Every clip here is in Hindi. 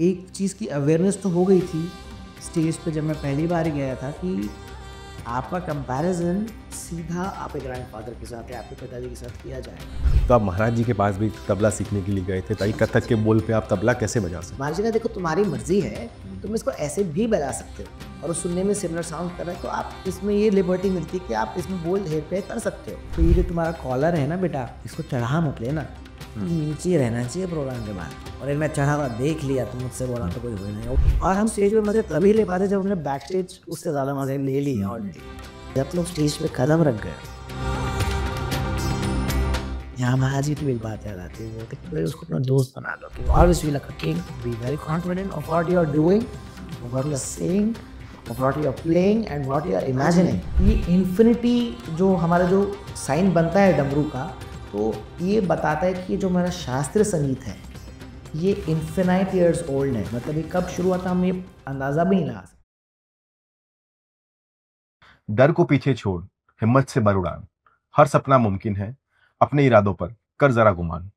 एक चीज़ की अवेयरनेस तो हो गई थी स्टेज पे जब मैं पहली बार गया था कि आपका कंपैरिजन सीधा आपके ग्रैंडफादर के साथ या आपके पिताजी के साथ किया जाएगा। तो आप महाराज जी के पास भी तबला सीखने के लिए गए थे, ताकि कथक के बोल पे आप तबला कैसे बजा सकते? महाराज जी ने देखो तुम्हारी मर्जी है, तुम इसको ऐसे भी बजा सकते हो और सुनने में सिमिलर साउंड कर रहा है तो आप इसमें ये लिबर्टी मिलती है कि आप इसमें बोल हेर पे कर सकते हो। तो ये जो तुम्हारा कॉलर है ना बेटा, इसको चढ़ा मत लेना, नीचे रहना चाहिए प्रोग्राम के बाद। और मैं चढ़ा हुआ देख लिया तो मुझसे बोला तो कोई हुई नहीं। और हम स्टेज पे मजे तभी ले पाते जब हमने बैक स्टेज उससे ज़्यादा मजे ले लिए ऑलरेडी। जब लोग स्टेज पे कदम रख गए, यहाँ महाराज जी की एक बात याद आती है, वो उसको अपना दोस्त बना लो। Always feel like a king, be very confident of what you are doing, of what you are saying, of what you are playing and what you are imagining. ये इन्फिनिटी जो हमारा जो साइन बनता है डमरू का, तो ये बताता है कि जो हमारा शास्त्रीय संगीत है ये इन्फिनाइट ईयर्स ओल्ड है। मतलब ये कब शुरू हुआ था हम ये अंदाज़ा भी नहीं लगा सकते। डर को पीछे छोड़, हिम्मत से बर उड़ान, हर सपना मुमकिन है, अपने इरादों पर कर जरा गुमान।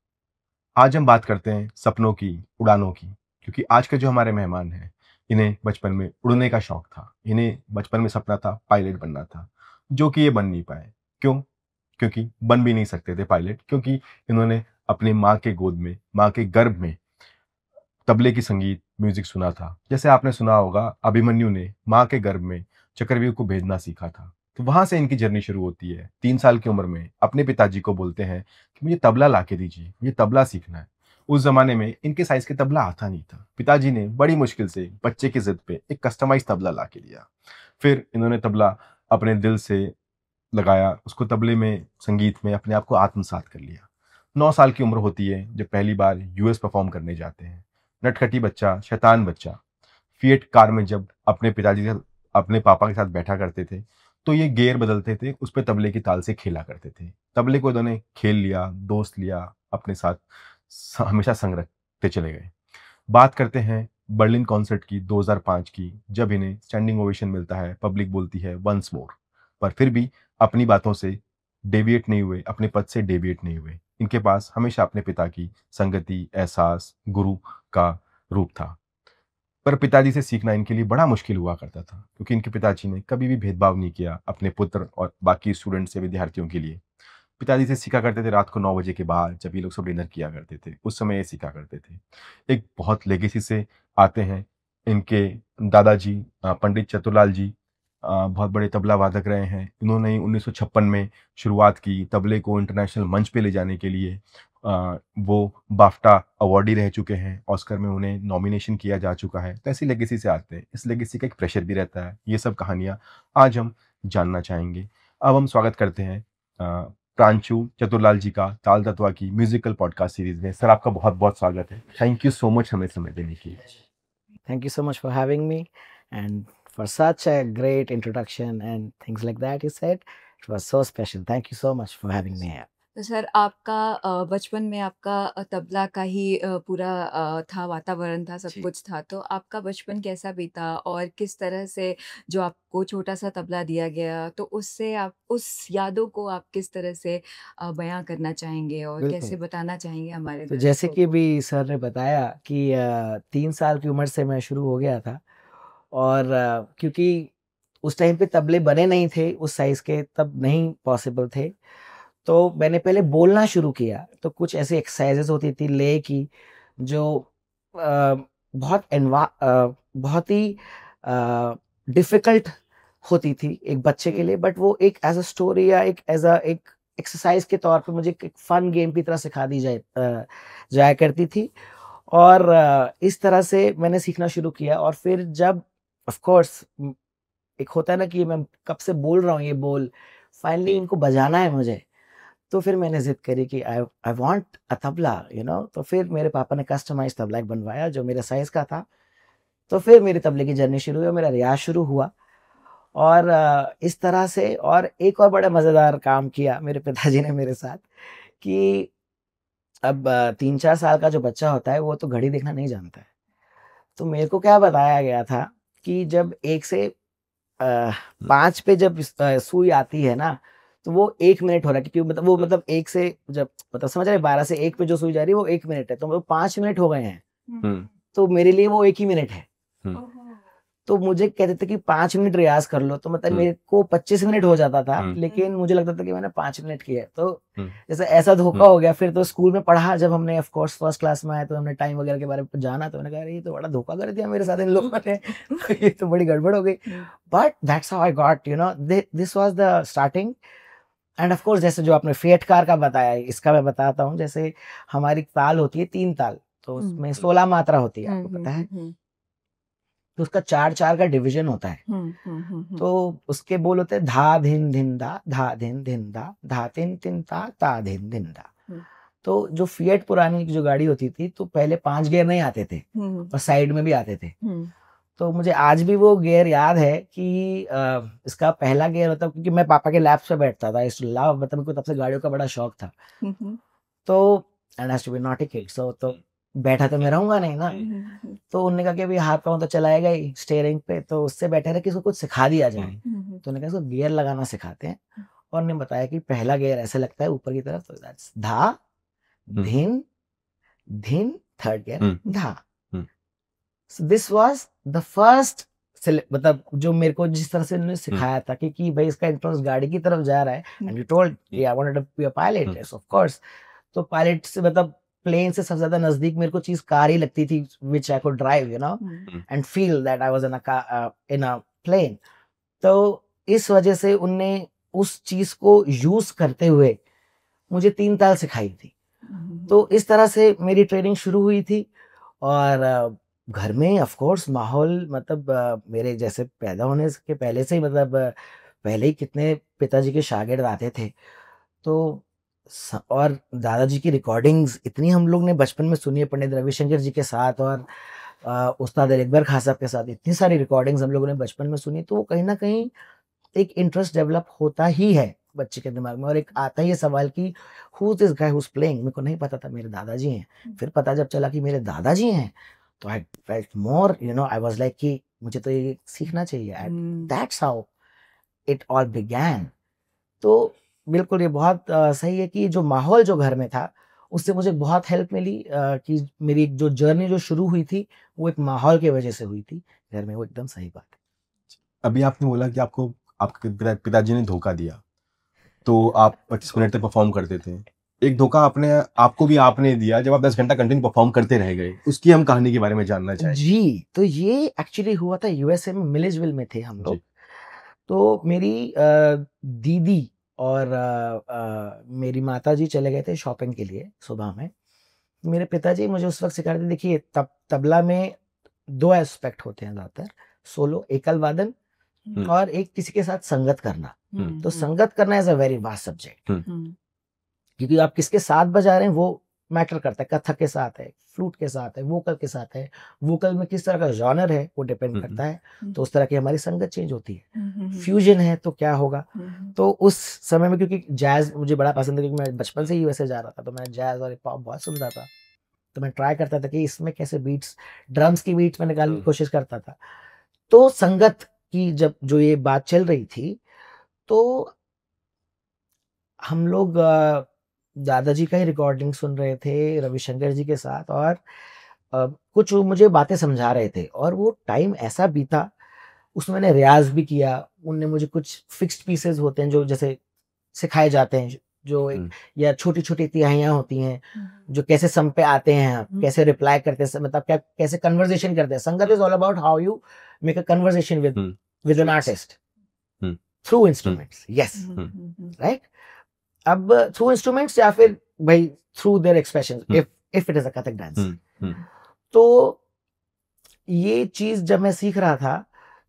आज हम बात करते हैं सपनों की, उड़ानों की, क्योंकि आज के जो हमारे मेहमान हैं, इन्हें बचपन में उड़ने का शौक था। इन्हें बचपन में सपना था पायलट बनना था, जो कि ये बन नहीं पाए। क्यों? क्योंकि बन भी नहीं सकते थे पायलट, क्योंकि इन्होंने अपनी माँ के गोद में, माँ के गर्भ में तबले की संगीत म्यूजिक सुना था। जैसे आपने सुना होगा, अभिमन्यु ने माँ के गर्भ में चक्रव्यूह को भेजना सीखा था। तो वहां से इनकी जर्नी शुरू होती है। 3 साल की उम्र में अपने पिताजी को बोलते हैं कि मुझे तबला ला के दीजिए, मुझे तबला सीखना है। उस जमाने में इनके साइज के तबला आता नहीं था। पिताजी ने बड़ी मुश्किल से बच्चे की जिद पे एक कस्टमाइज तबला ला के दिया। फिर इन्होंने तबला अपने दिल से लगाया, उसको तबले में, संगीत में अपने आप को आत्मसात कर लिया। 9 साल की उम्र होती है जब पहली बार यूएस परफॉर्म करने जाते हैं। नटखटी बच्चा, शैतान बच्चा, फिएट कार में जब अपने पिताजी के साथ, अपने पापा के साथ बैठा करते थे, तो ये गियर बदलते थे, उस पे तबले की ताल से खेला करते थे। तबले को इन्होंने खेल लिया, दोस्त लिया, अपने साथ हमेशा संग रखते चले गए। बात करते हैं बर्लिन कॉन्सर्ट की 2005 की, जब इन्हें स्टैंडिंग ओवेशन मिलता है, पब्लिक बोलती है वंस मोर, पर फिर भी अपनी बातों से डेविएट नहीं हुए, अपने पद से डेविएट नहीं हुए। इनके पास हमेशा अपने पिता की संगति, एहसास, गुरु का रूप था। पर पिताजी से सीखना इनके लिए बड़ा मुश्किल हुआ करता था, क्योंकि इनके पिताजी ने कभी भी भेदभाव नहीं किया अपने पुत्र और बाकी स्टूडेंट्स से, विद्यार्थियों के लिए। पिताजी से सीखा करते थे रात को 9 बजे के बाद, जब ये लोग सब डिनर किया करते थे, उस समय ये सीखा करते थे। एक बहुत लेगेसी से आते हैं इनके दादाजी, पंडित चतुरलाल जी, बहुत बड़े तबला वादक रहे हैं। इन्होंने 1956 में शुरुआत की तबले को इंटरनेशनल मंच पे ले जाने के लिए। वो बाफ्टा अवॉर्डी रह चुके हैं, ऑस्कर में उन्हें नॉमिनेशन किया जा चुका है। तो ऐसी लेगेसी से आते हैं। इस लेगेसी का एक प्रेशर भी रहता है। ये सब कहानियाँ आज हम जानना चाहेंगे। अब हम स्वागत करते हैं प्रांशु चतुरलाल जी का ताल तत्वा की म्यूजिकल पॉडकास्ट सीरीज में। सर, आपका बहुत बहुत स्वागत है। थैंक यू सो मच हमें समय देने के लिए। Thank you so much for having me and for such a great introduction and things like that you said. It was so special. Thank you so much for having me here. तो सर आपका बचपन में आपका तबला का ही पूरा था, वातावरण था, सब जी। कुछ था। तो आपका बचपन कैसा बीता और किस तरह से जो आपको छोटा-सा तबला दिया गया, तो उससे आप उस यादों को आप किस तरह से बयाँ करना चाहेंगे और बिल्कुल। कैसे बताना चाहेंगे हमारे तो जैसे दर्शकों कि को? अभी सर ने बताया कि 3 साल की उम्र से मैं शुरू हो गया था और क्योंकि उस टाइम पे तबले बने नहीं थे उस साइज़ के, तब नहीं पॉसिबल थे। तो मैंने पहले बोलना शुरू किया, तो कुछ ऐसी एक्सरसाइज़ेज़ होती थी ले की जो बहुत ही डिफ़िकल्ट होती थी एक बच्चे के लिए, बट वो एक एज़ अ स्टोरी या एक एक्सरसाइज़ के तौर पे मुझे एक फ़न गेम की तरह सिखा दी जाया करती थी। और इस तरह से मैंने सीखना शुरू किया और फिर जब ऑफ़ कोर्स एक होता है ना कि मैं कब से बोल रहा हूँ ये बोल, फाइनली इनको बजाना है मुझे। तो फिर मैंने ज़िद करी कि I I want a tabla, you know. तो फिर मेरे पापा ने कस्टमाइज़ तबला एक बनवाया जो मेरे साइज़ का था। तो फिर मेरी तबले की जर्नी शुरू हुई और मेरा रियाज़ शुरू हुआ। और इस तरह से और एक और बड़ा मज़ेदार काम किया मेरे पिताजी ने मेरे साथ कि अब 3-4 साल का जो बच्चा होता है वो तो घड़ी देखना नहीं जानता है। तो मेरे को क्या बताया गया था कि जब 1 से 5 पे जब सुई आती है ना, तो वो 1 मिनट हो रहा है, क्योंकि मतलब वो मतलब 1 से जब मतलब समझ रहे हैं 12 से 1 पे जो सुई जा रही है वो 1 मिनट है, तो वो 5 मिनट हो गए हैं। हुँ। तो मेरे लिए वो 1 ही मिनट है। हम्म, ओहो! तो मुझे कहते थे कि 5 मिनट रियाज़ कर लो, तो मतलब हम्म, मेरे को 25 मिनट हो जाता था, हम्म, लेकिन मुझे लगता था कि मैंने 5 मिनट किया है। तो हम्म, जैसे ऐसा धोखा हो गया, फिर तो स्कूल में पढ़ा, जब हमने ऑफ कोर्स फर्स्ट क्लास में आए तो हमने टाइम वगैरह के बारे में जाना, तो मैंने कहा, अरे ये तो बड़ा धोखा कर दिया मेरे साथ इन लोगों ने, ये तो बड़ी गड़बड़ हो गई। Hmm, but that's how I got, you know, this was the starting. And of course जैसे जो आपने फिएट कार का बताया, इसका मैं बताता हूँ। जैसे हमारी ताल होती है 3 ताल, तो हुँ, उसमें 16 मात्रा होती है, हुँ, आपको हुँ, पता है? हुँ, तो उसका 4-4 का डिवीज़न होता है। हुँ, हुँ, हुँ, हुँ, तो उसके बोल होते हैं धा धिन धिन धा, धा धिन धिन धा, धा तिन तिन ता धिन धिन धा। हुँ, तो जो फिएट पुरानी जो गाड़ी होती थी, तो पहले 5 गियर नहीं आते थे हुँ, और साइड में भी आते थे। हुँ, तो मुझे आज भी वो गियर याद है कि इसका पहला गियर, मतलब क्योंकि मैं पापा के लैप्स पे बैठता था, आई यूज्ड टू लव, मतलब मेरे को तब से गाड़ियों का बड़ा शौक था। हुँ, हुँ, तो and I used to be naughty kid, so तो बैठा तो मैं रहूँगा नहीं ना। हुँ, हुँ, तो उन्होंने कहा कि अभी हाथ पाँव तो चलाएगा ही स्टीयरिंग पे, तो उससे बेटर है कि इसको कुछ सिखा दिया जाए। हुँ, तो उन्होंने कहा इसको गियर लगाना सिखाते हैं, और उन्होंने बताया कि पहला गियर ऐसे लगता है ऊपर की तरफ, तो दैट्स धा, हम्म, धिन, धिन, थर्ड गियर हम्म, धा। Hmm, so this was the first मतलब जो मेरे को जिस तरह से उन्होंने हम्म, सिखाया था कि भाई इसका इंटरेस्ट गाड़ी की तरफ जा रहा है, and you told I wanted to be a pilot, yes of course. तो पायलट से मतलब प्लेन से सबसे ज्यादा नजदीक मेरे को चीज कार ही लगती थी, which I could drive, you know, hmm, and feel that I was in a plane. तो इस वजह से उनने उस चीज को यूज करते हुए मुझे 3 ताल सिखाई थी। हुँ, तो इस तरह से मेरी ट्रेनिंग शुरू हुई थी। और घर में ऑफ कोर्स माहौल, मतलब मेरे जैसे पैदा होने के पहले से ही, मतलब पहले ही कितने पिताजी के शागिर्द आते थे। तो और दादाजी की रिकॉर्डिंग्स इतनी हम लोग ने बचपन में सुनी है, पंडित रविशंकर जी के साथ और उस्ताद अली अकबर खान साहब के साथ इतनी सारी रिकॉर्डिंग्स हम लोगों ने बचपन में सुनी, तो वो कहीं ना कहीं एक इंटरेस्ट डेवलप होता ही है बच्चे के दिमाग में, और एक आता ही है सवाल कि who is this guy who is playing. मेरे को नहीं पता था मेरे दादाजी हैं, फिर पता जब चला कि मेरे दादाजी हैं, तो I felt more, you know, I was like कि मुझे तो ये सीखना चाहिए, and hmm, that's how it all began. तो बिल्कुल ये बहुत सही है कि जो माहौल जो घर में था, उससे मुझे बहुत हेल्प मिली, कि मेरी जो जर्नी जो शुरू हुई थी, वो एक माहौल की वजह से हुई थी घर में। वो एकदम सही बात है। अभी आपने बोला कि आपको आपके पिताजी ने धोखा दिया, तो आप 25 मिनट तक परफॉर्म करते थे। एक धोखा आपको भी आपने दिया जब आप 10 घंटा कंटिन्यू परफॉर्म करते रह गए, उसकी हम कहानी के बारे में जानना चाहेंगे। जी, तो ये एक्चुअली हुआ था यूएसए में, मिलेजविल में थे हम लोग। जी। तो मेरी दीदी और मेरी माताजी चले गए थे शॉपिंग के लिए सुबह में। मेरे पिताजी मुझे उस वक़्त सिखा रहे थे, देखिए तबला में 2 एस्पेक्ट होते हैं ज़्यादातर, सोलो एकल वादन हम्म, और एक किसी के साथ संगत करना। हुँ, तो हुँ, संगत करना is a very vast subject, hmm, क्योंकि आप किसके साथ बजा रहे हैं वो मैटर करता है। कथक के साथ है, फ्लूट के साथ है, वोकल के साथ है, वोकल में किस तरह का जॉनर है वो डिपेंड करता है, तो उस तरह की हमारी संगत चेंज होती है। हुँ, हुँ, हुँ, फ्यूजन है तो क्या होगा? हुँ, तो उस समय में क्योंकि जैज़ मुझे बड़ा पसंद है, क्योंकि मैं बचपन से ही यूएसए जा रहा था, तो मैं जैज़ और हिप हॉप बहुत सुनता था। तो मैं ट्राई करता था कि इसमें कैसे बीट्स, ड्रम्स की बीट्स मैं निकालने की कोशिश करता था। तो संगत की जब जो ये बात चल रही थी, तो हम लोग दादाजी का ही रिकॉर्डिंग सुन रहे थे रविशंकर जी के साथ, और कुछ वो मुझे बातें समझा रहे थे, और वो टाइम ऐसा बीता, उसमें मैंने रियाज़ भी किया। उनने मुझे कुछ फिक्स्ड पीसेज़ होते हैं जो जैसे सिखाए जाते हैं, जो एक, हम्म, या छोटी-छोटी तिहाइयाँ होती हैं, हुँ, जो कैसे सम पे आते हैं, आप हुँ, कैसे रिप्लाई करते हैं, मतलब क्या कैसे कन्वर्सेशन करते हैं। Sangat is all about how you make a conversation hmm, with an artist hmm, through hmm, instruments. Yes, hmm, hmm, hmm, hmm, right? अब थ्रू इंस्ट्रूमेंट्स या फिर भाई through their expressions, hmm, if it is a Kathak dance. Hmm, तो ये चीज़ जब मैं सीख रहा था,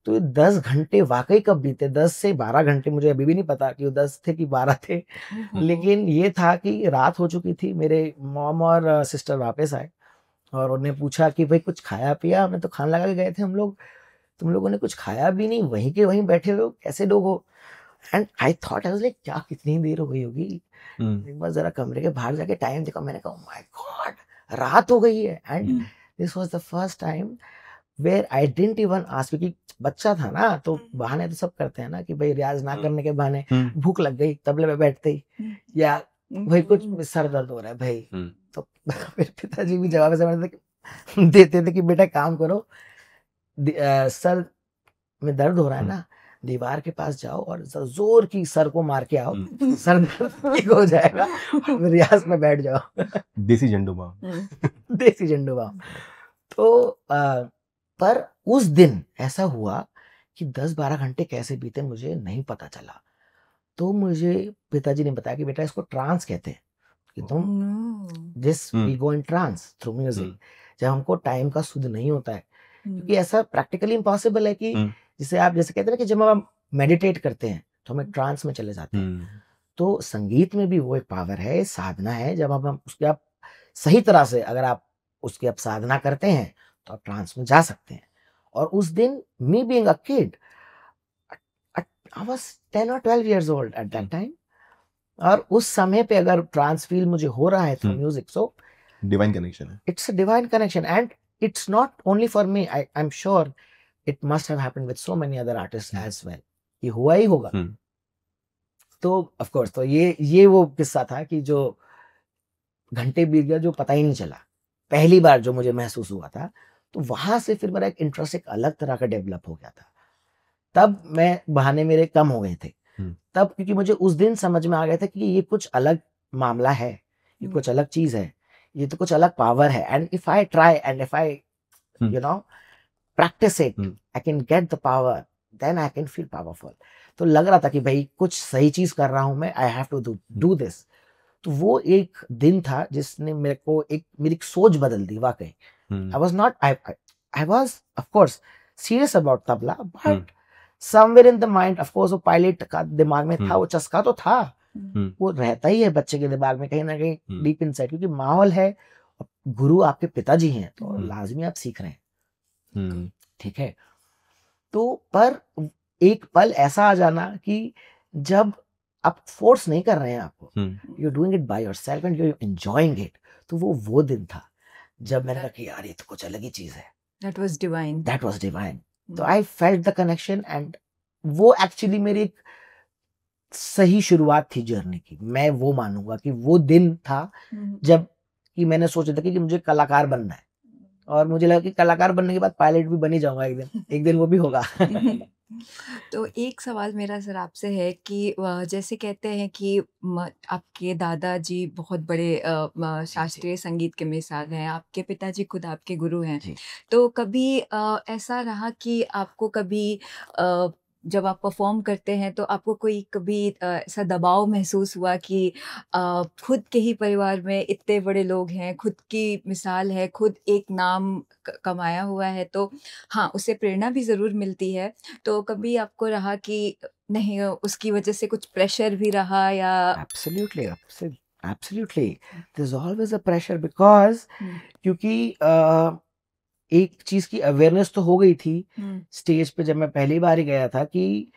तो ये 10 घंटे वाक़ई कब बीते, 10 से 12 घंटे मुझे अभी भी नहीं पता कि वो 10 थे कि 12 थे। हुँ, लेकिन ये था कि रात हो चुकी थी, मेरे मॉम और सिस्टर वापस आए, और उन्होंने पूछा कि भई कुछ खाया पिया? हमने तो खाना लगा के गए थे हम लोग, तुम लोगों ने कुछ खाया भी नहीं, वहीं के वहीं बैठे हुए हो, कैसे लोग हो? And I thought, I was like क्या कितनी देर हो गई होगी? हम्म, एक बार ज़रा कमरे के बाहर जाके टाइम देखा, मैंने कहा ओह माय गॉड! रात हो गई है। And hmm, this was the first time where I didn't even ask, क्योंकि बच्चा था ना, तो बहाने तो सब करते हैं ना कि भाई रियाज़ ना करने के बहाने, हम्म, भूख लग गई तबले पे बैठते ही, हुँ, या हुँ, भाई कुछ सर दर्द हो रहा है भाई। हम्म, तो मेरे पिताजी भी जवाब ऐसा मारते थे कि देते थे कि बेटा काम करो, सर में दर्द हो रहा है ना, दीवार के पास जाओ और जोर की सर को मार के आओ, सर दर्द ठीक हो जाएगा, और फिर रियाज में बैठ जाओ। देसी झंडू बाम। देसी झंडू बाम। तो पर उस दिन ऐसा हुआ कि 10-12 घंटे कैसे बीते मुझे नहीं पता चला। तो मुझे पिताजी ने बताया कि बेटा इसको ट्रांस कहते हैं, कि तुम this we go in trance through music, जब हमको टाइम का सुध नहीं होता है, क्योंकि ऐसा प्रैक्टिकली इम्पॉसिबल है कि जिसे आप जैसे कहते हैं ना कि जब हम मेडिटेट करते हैं तो हम एक ट्रांस में चले जाते हैं, तो संगीत में भी वो एक पावर है, साधना है, जब हम उसके आप सही तरह से अगर आप उसकी आप साधना करते हैं तो आप ट्रांस में जा सकते हैं। और उस दिन me being a kid, I was 10 or 12 years old at that time, और उस समय पे अगर ट्रांस फील मुझे हो रहा है through music, so divine connection है, it's a divine connection, and it's not only for me. I'm sure it must have happened with so many other artists as well. ये हुआ ही होगा। तो of course, तो ये वो किस्सा था कि जो घंटे बीत गया जो पता ही नहीं चला, पहली बार जो मुझे महसूस हुआ था। तो वहां से फिर मेरा एक इंटरेस्ट एक अलग तरह का डेवलप हो गया था। तब मैं बहाने मेरे कम हो गए थे तब, क्योंकि मुझे उस दिन समझ में आ गया था कि ये कुछ अलग मामला है, ये कुछ अलग चीज है, ये तो कुछ अलग पावर है, and if I try and if I you know practice it, I can get the power, then I can feel powerful. तो लग रहा था कि भाई कुछ सही चीज कर रहा हूं मैं, I have to do this. तो वो एक दिन था जिसने मेरे को मेरी सोच बदल दी वाकई। I was not I was of course serious about tabla, but somewhere in the mind, of course वो पायलट का दिमाग में था, वो चस्का तो था, वो रहता ही है बच्चे के दिमाग में कहीं ना कहीं डीप इनसाइड, क्योंकि माहौल है, गुरु आपके पिताजी हैं, तो लाजमी आप सीख रहे हैं, ठीक है। तो पर एक पल ऐसा आ जाना कि जब आप फोर्स नहीं कर रहे हैं आपको, you doing it by yourself and you enjoying it, तो वो दिन था जब मैंने कहा कि यार ये तो कुछ अलग ही चीज है। That was divine. That was divine. तो I felt the connection, and वो एक्चुअली मेरी एक सही शुरुआत थी जर्नी की। मैं वो मानूंगा कि वो दिन था जब कि मैंने सोचा था कि मुझे कलाकार बनना है, और मुझे लगा कि कलाकार बनने के बाद पायलट भी बन ही जाऊंगा एक दिन वो भी होगा। तो एक सवाल मेरा सर आपसे है कि जैसे कहते हैं कि आपके दादाजी बहुत बड़े शास्त्रीय संगीत के मिसाल हैं, आपके पिताजी खुद आपके गुरु हैं। तो कभी ऐसा रहा कि आपको कभी जब आप परफॉर्म करते हैं तो आपको कोई कभी ऐसा दबाव महसूस हुआ कि खुद के ही परिवार में इतने बड़े लोग हैं, खुद की मिसाल है, खुद एक नाम कमाया हुआ है, तो हाँ, उससे प्रेरणा भी ज़रूर मिलती है। तो कभी आपको रहा कि नहीं उसकी वजह से कुछ प्रेशर भी रहा या? Absolutely. There's always a pressure because क्योंकि एक चीज की अवेयरनेस तो हो गई थी स्टेज पे जब मैं पहली बार ही गया था कि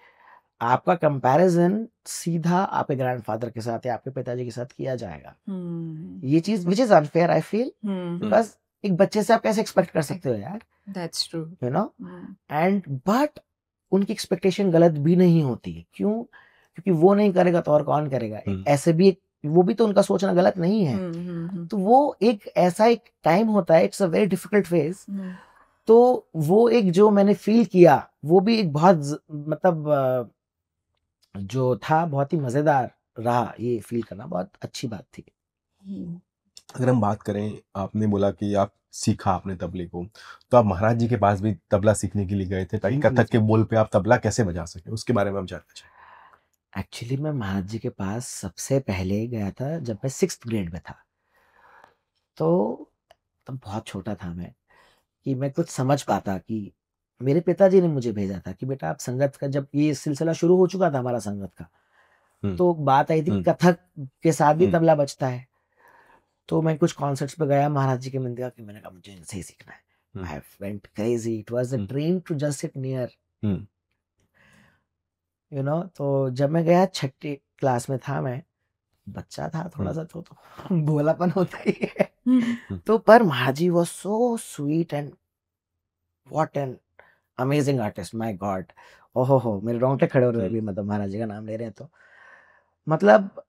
आपका कंपैरिजन सीधा आपके ग्रैंडफादर के साथ या आपके पिताजी के साथ किया जाएगा। ये चीज which is unfair I feel, because एक बच्चे से आप कैसे एक्सपेक्ट कर सकते हो यार, that's true, you know. And but उनकी एक्सपेक्टेशन गलत भी नहीं होती है, क्यों? क्योंकि वो नहीं करेगा तो और कौन करेगा। ऐसे भी वो भी तो उनका सोचना गलत नहीं है। तो वो एक ऐसा एक टाइम होता है, it's a very difficult phase. तो वो एक जो मैंने फील किया वो भी एक बहुत मतलब जो था बहुत ही मजेदार रहा, ये फील करना बहुत अच्छी बात थी। अगर हम बात करें, आपने बोला कि आप सीखा आपने तबले को, तो आप महाराज जी के पास भी तबला सीखने के लिए गए थे ताकि कथक के बोल पे आप तबला कैसे बजा सके, उसके बारे में हम जानना चाहें। एक्चुअली मैं महाराज जी के पास सबसे पहले गया था जब मैं 6th ग्रेड में था। तो तब बहुत छोटा था मैं कि मैं कुछ समझ पाता कि मेरे पिताजी ने मुझे भेजा था कि बेटा आप संगत का, जब ये सिलसिला शुरू हो चुका था हमारा संगत का, तो बात आई थी कथक के साथ भी तबला बजता है। तो मैं कुछ कॉन्सर्ट्स पे गया महाराज जी के मंदिर के, मैंने कहा मुझे इनसे ही सीखना है। I went crazy, it was a dream to just sit near, you know. तो जब मैं गया 6ठी क्लास में था, मैं बच्चा था थोड़ा सा, तो भोलापन होता ही है। तो पर Maharaj ji was so sweet and what an amazing artist, my god. ओहो मेरे रोंगटे खड़े हो रहे हैं अभी, मतलब महाराज जी का नाम ले रहे हैं तो। मतलब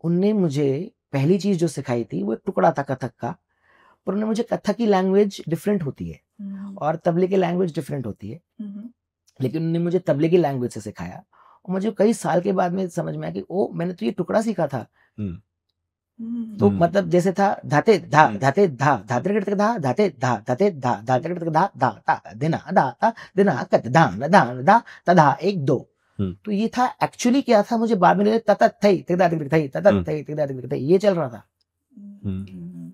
उनने मुझे पहली चीज जो सिखाई थी वो एक टुकड़ा था कथक का, पर उन्होंने मुझे कथक की लैंग्वेज डिफरेंट होती है और तबले की लैंग्वेज डिफरेंट होती है, लेकिन उन्होंने मुझे तबले की लैंग्वेज से सिखाया और मुझे कई साल के बाद में समझ में आया कि ओ मैंने तो ये टुकड़ा सीखा था। तो मतलब जैसे था धाते धा धाते धा धाते धा धाते धा धाते धा धाते धा धा धा दिना दा ता दिना कत धान धान दा तधा एक दो। तो ये था एक्चुअली क्या था, मुझे बाद में तत थई तिदा तिक थई तत थई तिदा तिक थई ये चल रहा था।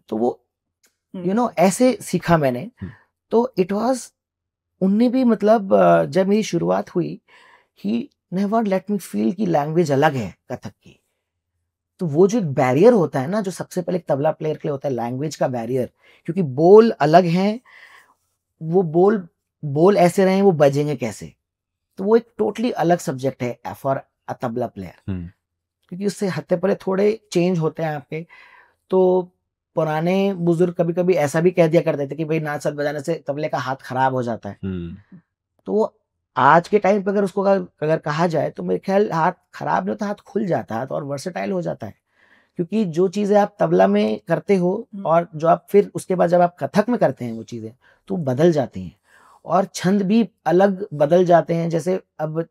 तो वो ऐसे सीखा मैंने। तो इट वाज, उनने भी मतलब जब मेरी शुरुआत हुई, he never let me feel कि लैंग्वेज अलग है कथक की। तो वो जो एक बैरियर होता है ना, जो सबसे पहले एक तबला प्लेयर के लिए होता है, लैंग्वेज का बैरियर, क्योंकि बोल अलग हैं, वो बोल ऐसे रहे वो बजेंगे कैसे, तो वो एक टोटली अलग सब्जेक्ट है फॉर अ तबला प्लेयर, क्योंकि उससे हत्थे परे थोड़े चेंज होते हैं आपके। तो पुराने बुजुर्ग कभी कभी ऐसा भी कह दिया करते थे कि भाई नाच साथ बजाने से तबले का हाथ खराब हो जाता है। तो आज के टाइम पे अगर उसको अगर कहा जाए तो मेरे ख्याल हाथ खराब नहीं होता, हाथ खुल जाता है और वर्सेटाइल हो जाता है, क्योंकि जो चीजें आप तबला में करते हो और जो आप फिर उसके बाद जब आप कथक में करते हैं वो चीजें तो बदल जाती हैं और छंद भी अलग बदल जाते हैं। जैसे अब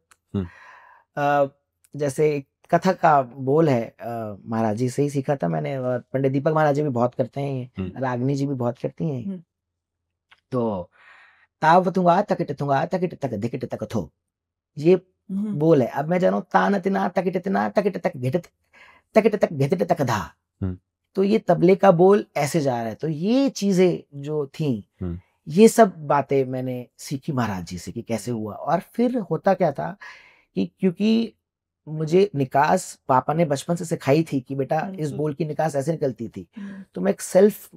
जैसे कथक का बोल है, महाराज जी से ही सीखा था मैंने, और पंडित दीपक महाराज जी भी बहुत करते हैं, रागनी जी भी बहुत करती हैं। तो तावतुंगा तकिट तुंगा तकिट तक धिकिट तक थो, ये बोल है। अब मैं जानू तान तिना तकिट तिना तकिट तक घिट तकिट तक घिट तक धा, तो ये तबले का बोल ऐसे जा रहा है। तो ये चीजें जो थी, ये सब बातें मैंने सीखी महाराज जी से कि कैसे हुआ। और फिर होता क्या था कि क्योंकि मुझे निकास पापा ने बचपन से सिखाई थी कि बेटा इस बोल की निकास ऐसे निकलती थी, तो मैं एक सेल्फ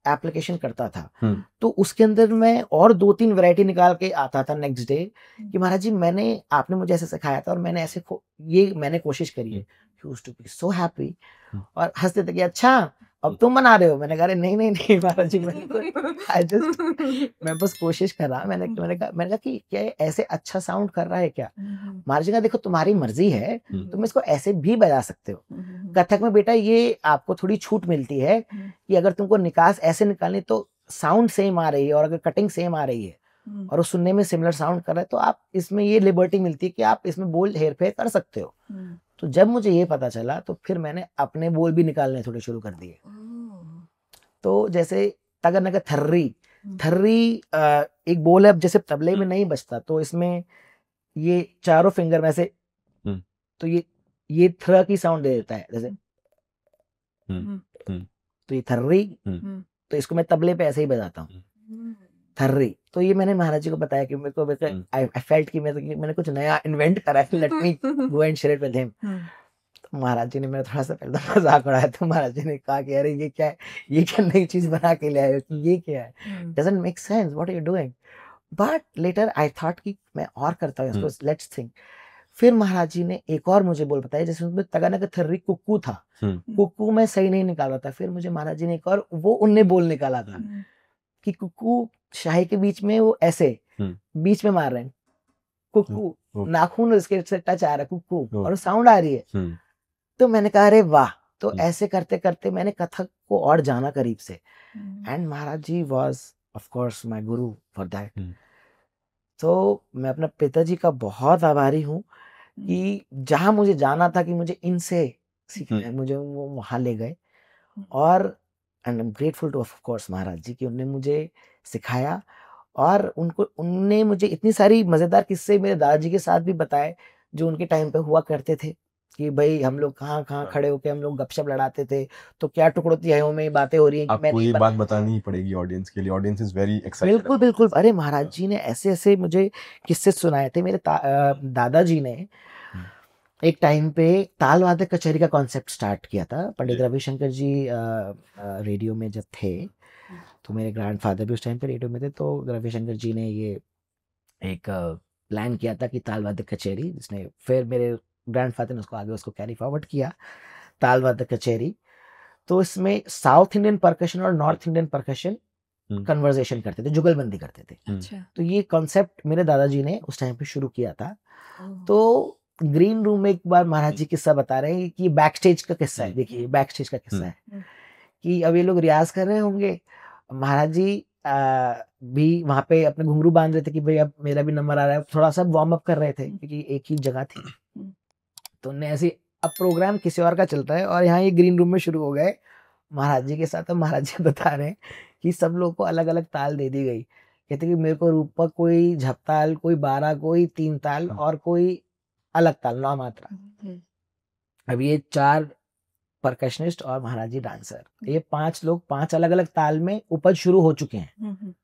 एप्लीकेशन करता था। तो उसके अंदर मैं और 2-3 वैरायटी निकाल के आता था नेक्स्ट डे कि महाराज जी आपने मुझे ऐसे सिखाया था और मैंने ऐसे ये मैंने कोशिश करी है। He used to be so happy और हंसते थे कि अच्छा अब तुम बना रहे हो। मैंने कहा नहीं नहीं नहीं महाराज जी, मैं बस कोशिश कर रहा। मैंने कहा कि क्या ऐसे अच्छा साउंड कर रहा है क्या? महाराज जी का देखो तुम्हारी मर्जी है, तुम इसको ऐसे भी बजा सकते हो। कथक में बेटा ये आपको थोड़ी छूट मिलती है कि अगर तुमको निकास ऐसे निकालनी तो साउंड सेम आ रही है और अगर कटिंग सेम आ रही है और वो सुनने में सिमिलर साउंड कर रहा है तो आप इसमें ये लिबर्टी मिलती है कि आप इसमें बोल हेर फेर कर सकते हो। तो जब मुझे ये पता चला तो फिर मैंने अपने बोल भी निकालने थोड़े शुरू कर दिए। तो जैसे तगर नगर थर्री एक बोल है, जैसे तबले में नहीं बजता तो इसमें ये चारों फिंगर में से, तो ये थ्र की साउंड दे देता है जैसे, तो ये थर्री, तो इसको मैं तबले पे ऐसे ही बजाता हूँ थर्री। तो ये मैंने महाराज जी को बताया कि मेरे को आई फेल्ट कि मैंने कुछ नया इन्वेंट करा है, let me go and share it with him. तो महाराज जी ने मेरा थोड़ा सा पहले मजाक उड़ाया, तो महाराज जी ने कहा कि अरे ये क्या है, ये क्या नई चीज बना के ले आए हो, ये क्या है, doesn't make sense what are you doing. But later I thought कि मैं और करता हूँ इसको, लेट्स थिंक। फिर महाराज जी ने एक और मुझे बोल बताया, जैसे उसमें तगाना का थर्री कुक्कू था, कुक्कू मैं सही नहीं निकाल रहा था। फिर मुझे महाराज जी ने एक और वो उनने बोल निकाला था कि कुक्कू शाही के बीच में वो ऐसे बीच में मार रहे हैं, कुक्कू नाखून उसके से टच आ रहा है कुक्कू और साउंड आ रही है। तो मैंने कहा अरे वाह। तो ऐसे करते करते मैंने कथक को और जाना करीब से, and Maharaj ji was of course my guru for that. तो मैं अपने पिताजी का बहुत आभारी हूँ कि जहां मुझे जाना था कि मुझे इनसे सीखना है, मुझे वो वहां ले गए। और and I am grateful to of course Maharaj ji कि उन्होंने मुझे सिखाया और उनने मुझे इतनी सारी मजेदार किस्से मेरे दादाजी के साथ भी बताए जो उनके टाइम पे हुआ करते थे कि भाई हम लोग कहाँ खड़े होके हम लोग गपशप लड़ाते थे, तो क्या टुकड़ों तिहाइयों में बातें हो रही हैं कि आपको ये बात बतानी ही पड़ेगी ऑडियंस के लिए, ऑडियंस इज वेरी एक्साइटेड। बिल्कुल बिल्कुल। अरे महाराज जी ने ऐसे ऐसे मुझे किस्से सुनाए थे। मेरे दादाजी ने एक टाइम पे ताल वादक कचहरी का कॉन्सेप्ट स्टार्ट किया था। पंडित रविशंकर जी रेडियो में जब थे तो मेरे ग्रैंडफादर भी उस टाइम पे रेडियो में थे, तो रविशंकर जी ने ये एक प्लान किया था कि ताल वादक कचहरी, जिसने फिर मेरे ग्रैंडफादर ने उसको कैरी फॉरवर्ड किया, ताल वादक कचहरी। तो इसमें साउथ इंडियन परकशन और नॉर्थ इंडियन परकशन कन्वर्सेशन करते थे, जुगलबंदी करते थे। तो ये कॉन्सेप्ट मेरे दादाजी ने उस टाइम पे शुरू किया था। तो ग्रीन रूम में एक बार महाराज जी किस्सा बता रहे हैं कि बैक स्टेज का किस्सा है। देखिए बैक स्टेज का किस्सा है कि अब ये लोग रियाज कर रहे होंगे महाराज जी भी वहाँ पे अपने घुंघरू बांध रहे थे कि भाई अब मेरा भी नंबर आ रहा है, थोड़ा सा वार्म अप कर रहे थे क्योंकि एक ही जगह थी। तो उनने ऐसे अब प्रोग्राम किसी और का चलता है और यहाँ ये ग्रीन रूम में शुरू हो गए महाराज जी के साथ। तो महाराज जी बता रहे हैं कि सब लोगों को अलग अलग ताल दे दी गई। कहते कि मेरे को रूपक कोई झपताल, कोई 12, कोई 3 ताल और कोई अलग ताल 9 मात्रा। अब ये 4 परकशनिस्ट और महाराज जी डांसर, ये 5 लोग 5 अलग अलग ताल में उपज शुरू हो चुके हैं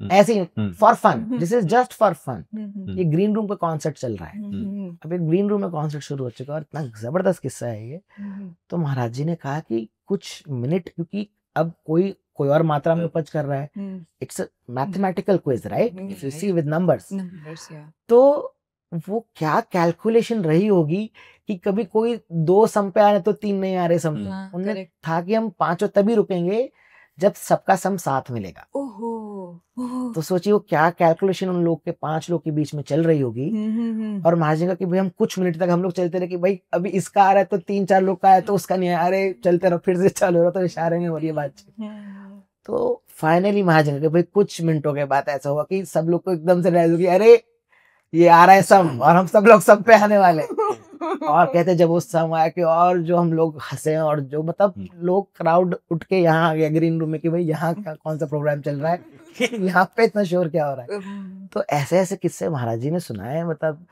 ऐसे ही for fun. This is just for fun. ये ग्रीन रूम का कॉन्सर्ट चल रहा है। अब एक ग्रीन रूम में कॉन्सर्ट शुरू हो चुका है और इतना जबरदस्त किस्सा है ये। तो महाराज जी ने कहा कि कुछ मिनट, क्योंकि अब कोई और मात्रा में उपज कर रहा है, it's a mathematical quiz right, if you see with numbers. तो वो क्या कैलकुलेशन रही होगी कि कभी कोई 2 सम पे आ रहे तो 3 नहीं आ रहे सम पे। उनने था कि हम 5 तभी रुकेंगे जब सबका सम 7 मिलेगा। तो सोचिए वो क्या कैलकुलेशन उन लोग के 5 लोग के बीच में चल रही होगी। और महाराज जी का कि भाई हम कुछ मिनट तक हम लोग चलते रहे कि भाई अभी इसका आ रहा है तो 3-4 लोग का है तो उसका नहीं है, अरे चलते रहो, फिर से चालू हो रहा, तो इशारे में हो रही है बातचीत। तो फाइनली महाराज जी का भाई कुछ मिनटों के बाद ऐसा हुआ कि सब लोग को एकदम से रियलाइज हो कि अरे ये आ रहा है सम और हम सब लोग सब पे आने वाले। और कहते जब वो सम आया कि और जो हम लोग हंसे और जो मतलब लोग क्राउड उठ के यहाँ आ गया ग्रीन रूम में कि भाई यहाँ का कौन सा प्रोग्राम चल रहा है, यहाँ पे इतना शोर क्या हो रहा है। तो ऐसे ऐसे किस्से महाराज जी ने सुनाए, मतलब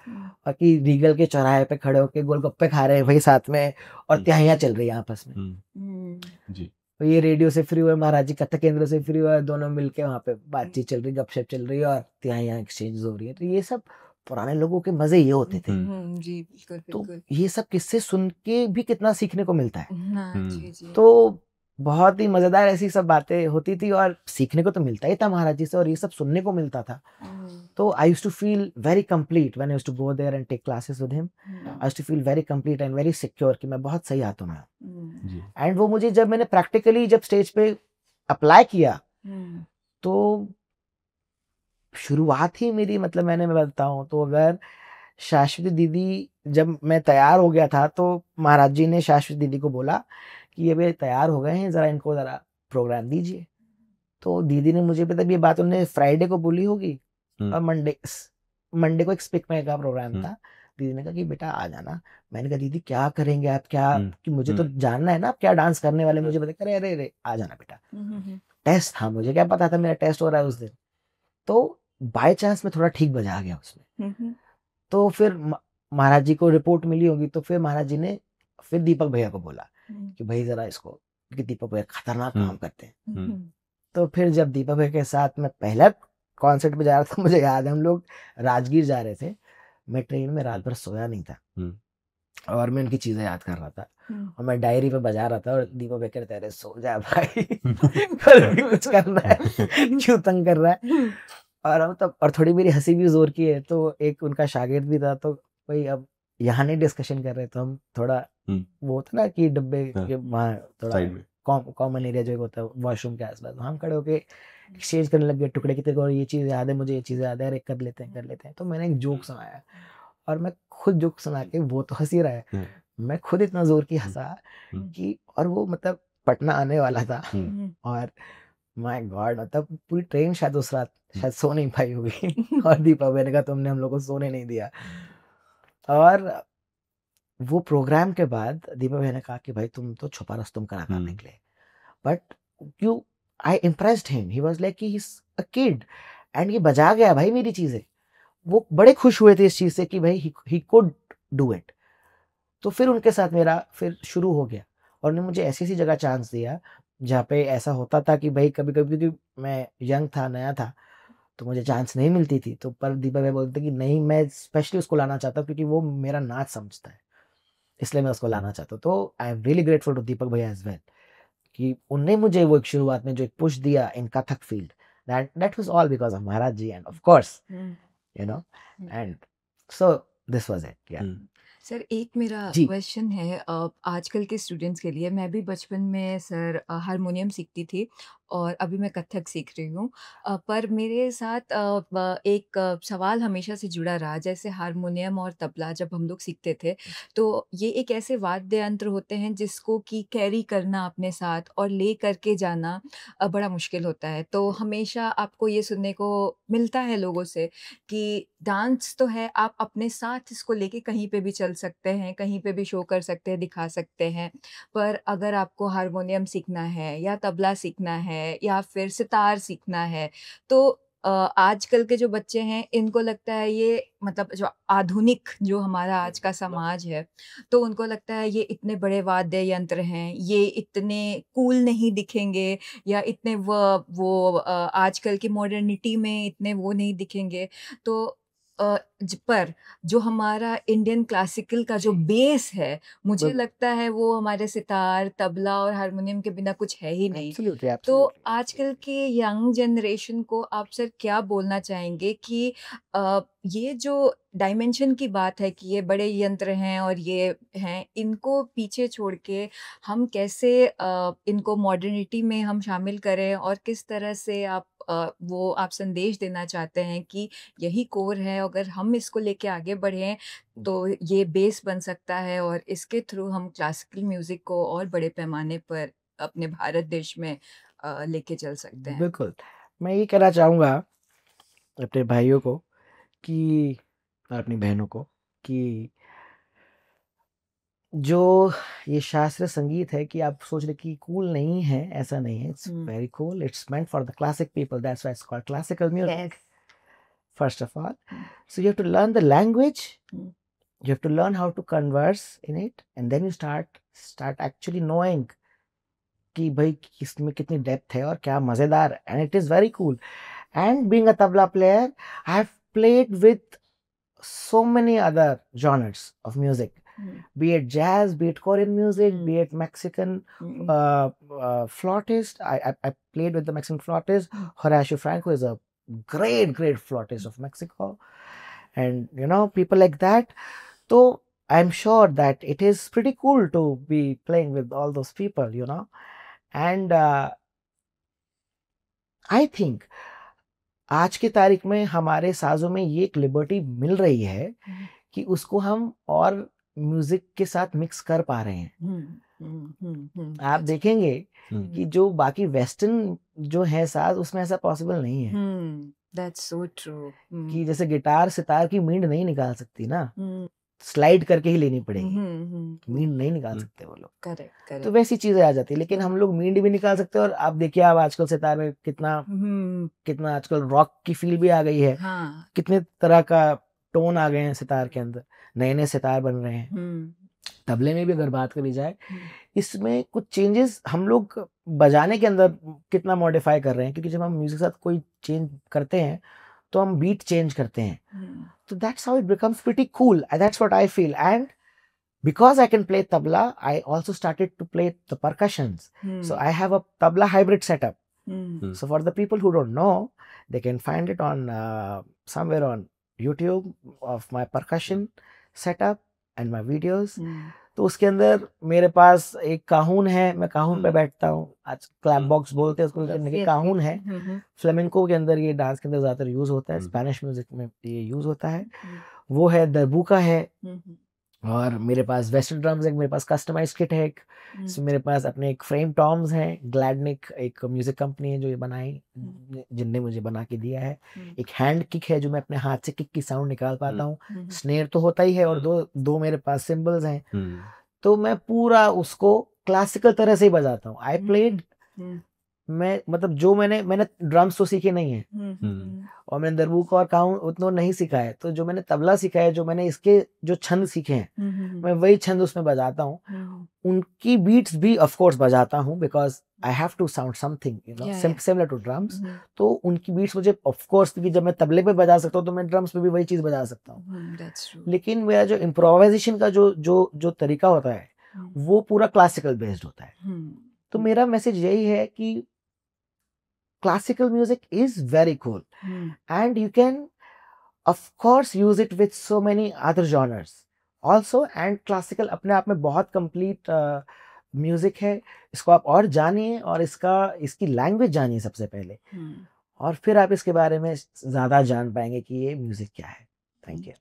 बाकी रीगल के चौराहे पे खड़े होके गोलगप्पे खा रहे हैं भाई साथ में और त्याहियां चल रही है आपस में। जी तो ये रेडियो से फ्री हुए, महाराज जी कथक केंद्र से फ्री हुआ, दोनों मिलके वहाँ पे बातचीत चल रही, गपशप चल रही है और त्याहियां एक्सचेंज हो रही है। तो ये सब पुराने लोगों के मजे ये होते थे। जी बिल्कुल तो बिल्कुल। ये सब किस्से सुन के भी कितना सीखने को मिलता है। हाँ जी जी। तो बहुत ही मजेदार ऐसी सब बातें होती थी और सीखने को तो मिलता ही था महाराज जी से और ये सब सुनने को मिलता था। तो I used to feel very complete when I used to go there and take classes with him. I used to feel very complete and very secure कि मैं बहुत सही हाथों में हूँ। एंड वो मुझे जब मैंने प्रैक्टिकली जब स्टेज पे अप्लाई किया तो शुरुआत ही मेरी, मतलब मैं बताऊं तो अगर शाश्वती दीदी, जब मैं तैयार हो गया था तो महाराज जी ने शाश्वती दीदी को बोला कि ये भी तैयार हो गए हैं, जरा इनको जरा प्रोग्राम दीजिए। तो दीदी ने मुझे पता, ये बात उन्होंने फ्राइडे को बोली होगी और मंडे को एक स्पीक में का प्रोग्राम था। दीदी ने कहा कि बेटा आ जाना। मैंने कहा दीदी क्या करेंगे आप, क्या कि मुझे तो जानना है ना आप क्या डांस करने वाले, मुझे बता। अरे अरे अरे आ जाना बेटा, टेस्ट था, मुझे क्या पता था मेरा टेस्ट हो रहा है उस दिन। तो बाय चांस मैं थोड़ा ठीक बजा गया उसमें। तो फिर महाराज जी को रिपोर्ट मिली होगी, तो फिर महाराज जी ने फिर दीपक भैया को बोला कि भाई जरा इसको, क्योंकि दीपक भैया खतरनाक काम करते हैं। तो फिर जब दीपक भैया के साथ मैं पहला कॉन्सर्ट पे जा रहा था, मुझे याद है हम लोग राजगीर जा रहे थे, मैं ट्रेन में रात भर सोया नहीं था और मैं उनकी चीजें याद कर रहा था और मैं डायरी पे बजा रहा था और दीपक भैया कहते अरे सो जा भाई कल भी कुछ करना है, क्यों तंग कर रहा है। और मतलब और थोड़ी मेरी हंसी भी जोर की है, तो एक उनका शागिर्द भी था, तो भाई अब यहाँ नहीं डिस्कशन कर रहे, तो हम थोड़ा वो होता ना कि डब्बे के वहाँ थोड़ा कॉमन एरिया जो होता है वॉशरूम के आसपास, हम खड़े होके एक्सचेंज करने लग गए टुकड़े की तरह, ये चीज़ याद है मुझे, ये चीज़ याद है, अरे कर लेते हैं। तो मैंने एक जोक सुनाया और मैं खुद जोक सुना के वो तो हंसी रहा है, मैं खुद इतना जोर की हंसा कि, और वो मतलब पटना आने वाला था और माय गॉड, मतलब पूरी ट्रेन शायद उस रात शायद सो नहीं पाई होगी और दीपक भैया ने कहा तुमने हम लोग को सोने नहीं दिया। और वो प्रोग्राम के बाद दीपक भैया ने कहा कि भाई तुम तो छुपा रस्तम कलाकार निकले, but you, I impressed him, he was like he is a kid and ये बजा गया भाई मेरी चीजें। वो बड़े खुश हुए थे इस चीज से कि भाई ही कुड डू इट। तो फिर उनके साथ मेरा फिर शुरू हो गया और उन्होंने मुझे ऐसी जगह चांस दिया जहाँ पे ऐसा होता था कि भाई कभी कभी, क्योंकि मैं यंग था, नया था, तो मुझे चांस नहीं मिलती थी। तो पर दीपक भाई बोलते कि नहीं, मैं स्पेशली उसको लाना चाहता हूँ क्योंकि वो मेरा नाच समझता है, इसलिए मैं उसको लाना चाहता हूँ। तो I am really grateful to Deepak भैया एज वेल कि उनने मुझे वो एक शुरुआत में जो एक पुश दिया in Kathak field, that was all because of Maharaj ji and of course you know and so this was it. Yeah. Sir एक मेरा जी। क्वेश्चन है आजकल के स्टूडेंट्स के लिए। मैं भी बचपन में सर हारमोनियम सीखती थी और अभी मैं कथक सीख रही हूँ। पर मेरे साथ एक सवाल हमेशा से जुड़ा रहा, जैसे हारमोनियम और तबला जब हम लोग सीखते थे, तो ये एक ऐसे वाद्य यंत्र होते हैं जिसको कि कैरी करना अपने साथ और ले करके जाना बड़ा मुश्किल होता है। तो हमेशा आपको ये सुनने को मिलता है लोगों से कि डांस तो है, आप अपने साथ इसको लेके कहीं पे भी चल सकते हैं, कहीं पे भी शो कर सकते हैं, दिखा सकते हैं। पर अगर आपको हारमोनियम सीखना है या तबला सीखना है या फिर सितार सीखना है, तो आजकल के जो बच्चे हैं, इनको लगता है ये मतलब जो आधुनिक जो हमारा आज का समाज है, तो उनको लगता है ये इतने बड़े वाद्य यंत्र हैं, ये इतने कूल नहीं दिखेंगे या इतने आजकल की मॉडर्निटी में इतने वो नहीं दिखेंगे। तो पर जो हमारा इंडियन क्लासिकल का जो बेस है, मुझे बिल्कुल। लगता है वो हमारे सितार, तबला और हारमोनियम के बिना कुछ है ही नहीं। एब्सोल्युटली, तो एब्सोल्युटली। आजकल के यंग जनरेशन को आप सर क्या बोलना चाहेंगे कि ये जो डायमेंशन की बात है कि ये बड़े यंत्र हैं और ये हैं, इनको पीछे छोड़ के हम कैसे इनको मॉडर्निटी में हम शामिल करें और किस तरह से वो आप संदेश देना चाहते हैं कि यही कोर है, अगर हम इसको लेके आगे बढ़ें तो ये बेस बन सकता है और इसके थ्रू हम क्लासिकल म्यूज़िक को और बड़े पैमाने पर अपने भारत देश में लेके चल सकते हैं। बिल्कुल, मैं ये कहना चाहूँगा अपने भाइयों को कि और अपनी बहनों को कि जो ये शास्त्रीय संगीत है कि आप सोच रहे कि कूल नहीं है, ऐसा नहीं है। It's hmm. Very cool, it's meant for the classic people, that's why it's called classical music, yes. First of all. Hmm, So you have to learn the language, hmm, you have to learn how to converse in it, and then you start actually knowing कि भाई इसमें कितनी डेप्थ है और क्या मजेदार है, and it is very cool. And being a tabla player, I have played with so many other genres of music, hmm, be it jazz, be it Korean music, hmm, be it Mexican hmm, flautist. I played with the Mexican flautist. Hmm, Horacio Franco is a great flautist of Mexico, and you know, people like that. So I'm sure that it is pretty cool to be playing with all those people, you know. And I think आज की तारीख में हमारे साज़ों में ये एक लिबर्टी मिल रही है हुँ, कि उसको हम और म्यूजिक के साथ मिक्स कर पा रहे हैं। आप दैट्स देखेंगे हम्म, कि जो बाकी वेस्टर्न जो है साज उसमें ऐसा पॉसिबल नहीं है दैट्स सो ट्रू। कि जैसे गिटार सितार की मींड नहीं निकाल सकती ना, स्लाइड करके ही लेनी पड़ेगी, मींड नहीं निकाल हम्म, सकते वो लोग। करेक्ट, तो करेक्ट। वैसी चीजें आ जाती है, लेकिन हम लोग मींड भी निकाल सकते हैं। और आप देखिए, आप आजकल सितार में कितना आजकल रॉक की फील भी आ गई है, हाँ। कितने तरह का टोन आ गए हैं सितार के अंदर, नए नए सितार बन रहे हैं। तबले में भी अगर बात करी जाए, इसमें कुछ चेंजेस हम लोग बजाने के अंदर कितना मॉडिफाई कर रहे हैं, क्योंकि जब हम म्यूजिक के साथ कोई चेंज करते हैं तो हम बीट चेंज करते हैं, तो that's how it becomes pretty cool, that's what I feel. And because I can play tabla, I also started to play the percussions. So I have a tabla hybrid setup. So for the people who don't know, they can find it on somewhere on YouTube of my percussion setup and my videos. तो उसके अंदर मेरे पास एक काहून है, मैं काहून पे बैठता हूँ, आज क्लैप बॉक्स बोलते हैं उसको, लेकिन काहून है। फ्लेमेंको के अंदर ये डांस के अंदर ज्यादातर यूज होता है, स्पेनिश म्यूजिक में ये यूज होता है। वो है, दरबूका है, और मेरे पास वेस्टर्न ड्रम्स है, मेरे पास कस्टमाइज्ड किट है एक, मेरे पास अपने एक फ्रेम टॉम्स हैं, ग्लैडनिक एक म्यूजिक कंपनी है जो ये बनाई, जिनने मुझे बना के दिया है। एक हैंड किक है जो मैं अपने हाथ से किक की साउंड निकाल पाता हूँ, स्नेयर तो होता ही है, और दो मेरे पास सिंबल्स हैं। तो मैं पूरा उसको क्लासिकल तरह से ही बजाता हूँ। आई प्लेड, मैं मतलब जो मैंने ड्रम्स तो सीखे नहीं है, और मैंने दरबूका और काहून उतना नहीं सीखा है, तो जो मैंने तबला सीखा है, जो मैंने इसके जो छंद सीखे हैं, मैं वही छंद उसमें बजाता हूँ। उनकी बीट्स भी ऑफ कोर्स बजाता हूँ, because I have to sound something you know similar to drums. तो उनकी बीट्स मुझे ऑफ कोर्स, क्योंकि जब मैं तबले पे बजा सकता हूँ तो मैं ड्रम्स पे भी वही चीज बजा सकता हूँ। लेकिन मेरा जो इम्प्रोवाइजेशन का जो तरीका होता है, वो पूरा क्लासिकल बेस्ड होता है। तो मेरा मैसेज यही है कि classical music is very cool, and you can of course use it with so many other genres also, and classical अपने आप में बहुत complete म्यूजिक है, इसको आप और जानिए और इसकी लैंग्वेज जानिए सबसे पहले, और फिर आप इसके बारे में ज़्यादा जान पाएँगे कि ये म्यूजिक क्या है। Thank you.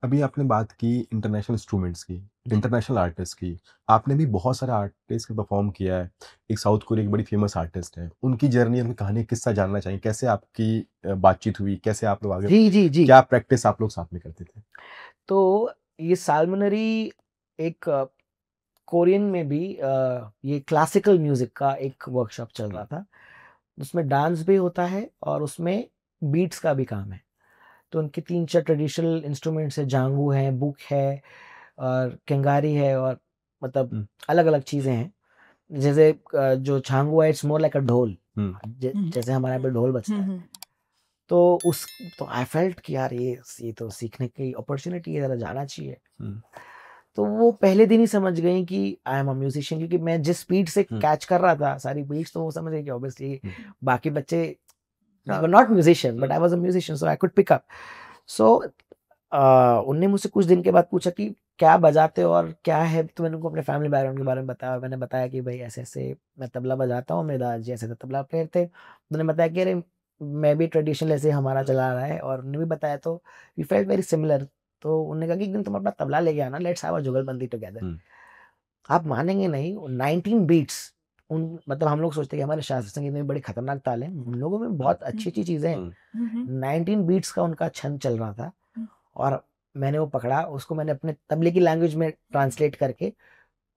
अभी आपने बात की इंटरनेशनल इंस्ट्रूमेंट्स की, जी। इंटरनेशनल आर्टिस्ट की। आपने भी बहुत सारे आर्टिस्ट के परफॉर्म किया है। एक साउथ कोरिया की बड़ी फेमस आर्टिस्ट है। उनकी जर्नी, उनकी कहानी, किस्सा जानना चाहिए। कैसे आपकी बातचीत हुई? कैसे आप लोग आगे, जी, जी, जी। क्या प्रैक्टिस आप लोग साथ में करते थे? तो ये साल्मनरी एक कोरियन में भी ये क्लासिकल म्यूजिक का एक वर्कशॉप चल रहा था। उसमें डांस भी होता है और उसमें बीट्स का भी काम है। तो उनके 3-4 ट्रेडिशनल इंस्ट्रूमेंट्स है, जांगू है, बुक है और केंगारी है, और मतलब हुँ, अलग-अलग चीज़ें हैं। जैसे जो झांगू है, इट्स मोर लाइक अ ढोल। हुँ, जैसे हमारे यहाँ पे ढोल बजता है। तो उस तो आई फेल्ट कि यार ये तो सीखने की अपॉर्च्युनिटी है, ज़रा जाना चाहिए। हुँ, तो वो पहले दिन ही समझ गई कि आई एम अ म्यूजिशियन, क्योंकि मैं जिस स्पीड से हुँ, कैच कर रहा था सारी बीट्स, तो वो समझ गई कि ऑब्वियसली हुँ, बाकी बच्चे were not musician but I was a musician, so I could pick up. So उनने मुझसे कुछ दिन के बाद पूछा कि क्या बजाते हो और क्या है, तो मैंने उनको अपने फैमिली बैकग्राउंड के बारे में बताया, और मैंने बताया कि भाई ऐसे-ऐसे मैं तबला बजाता हूँ, मेरे दादाजी ऐसे-ऐसे तबला प्लेयर थे। उन्होंने बताया कि अरे मैं भी ट्रेडिशनल ऐसे हमारा चला आ रहा है, और उन्होंने भी बताया, तो वी फेल्ट वेरी सिमिलर। तो उन्होंने कहा कि एक दिन तुम अपना तबला लेके आना, लेट्स हैव अ जुगलबंदी टुगेदर। हुँ, आप मानेंगे नहीं, 19 बीट्स, उन मतलब हम लोग सोचते हैं कि हमारे शास्त्रीय संगीत में बड़ी खतरनाक ताल है, उन लोगों में बहुत अच्छी-अच्छी चीज़ें हैं। हुँ, 19 बीट्स का उनका छंद चल रहा था, और मैंने वो पकड़ा, उसको मैंने अपने तबले की लैंग्वेज में ट्रांसलेट करके,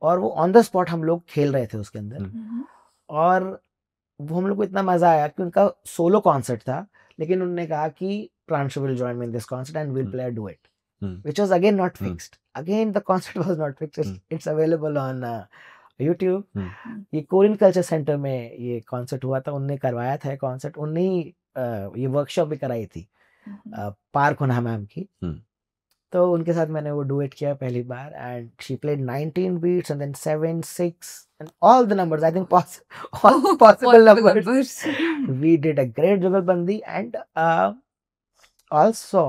और वो ऑन द स्पॉट हम लोग खेल रहे थे उसके अंदर। हुँ, और वो हम लोग को इतना मज़ा आया कि उनका सोलो कॉन्सर्ट था, लेकिन उन्होंने कहा कि Pranshu will join me in this concert and will hmm, play a duet, hmm, which was again not hmm, fixed. Again the concert was not fixed, hmm, it's available on YouTube. Hmm, ये कोरियन कल्चर सेंटर में ये कॉन्सर्ट हुआ था, उनने करवाया था ये कॉन्सर्ट, उनने ही ये वर्कशॉप भी कराई थी पार्क होना मैम की। हुँ, तो उनके साथ मैंने वो डुएट किया पहली बार, and she played 19 beats and then 7, 6 and all the numbers, I think all the possible numbers. We did a great jugalbandi, and also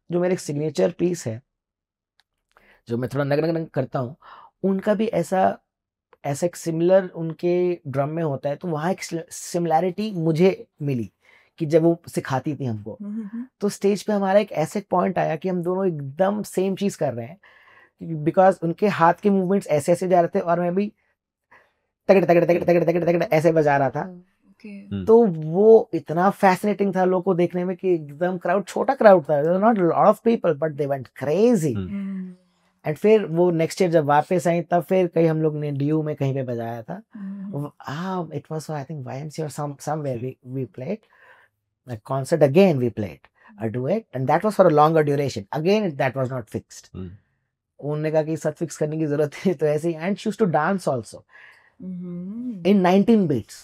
जो मेरे सिग्नेचर पीस है, जो मैं थोड़ा नग नग नग करता हूँ, उनका भी ऐसा ऐसा एक सिमिलर उनके ड्रम में होता है, तो वहाँ एक सिमिलैरिटी मुझे मिली कि जब वो सिखाती थी हमको, तो स्टेज पे हमारा एक ऐसे पॉइंट आया कि हम दोनों एकदम सेम चीज़ कर रहे हैं, बिकॉज़ उनके हाथ के मूवमेंट्स ऐसे-ऐसे जा रहे थे और मैं भी तगड़, तगड़, तगड़, तगड़, तगड़, तगड़ ऐसे बजा रहा था। हुँ, तो वो इतना fascinating था लोगों को देखने में कि एकदम क्राउड, छोटा क्राउड था, there were not lot of people but they went crazy. Hmm, and फिर वो नेक्स्ट ईयर जब वापस आई, तब फिर कहीं हम लोग ने डीयू में कहीं पे बजाया था। It was I think YMCA और somewhere we played a concert, again we played a duet, and that was for a longer duration, again that was not fixed. हुँ, उन्होंने कहा कि सब फिक्स करने की जरूरत है, तो ऐसे ही, and she used to dance also in 19 beats.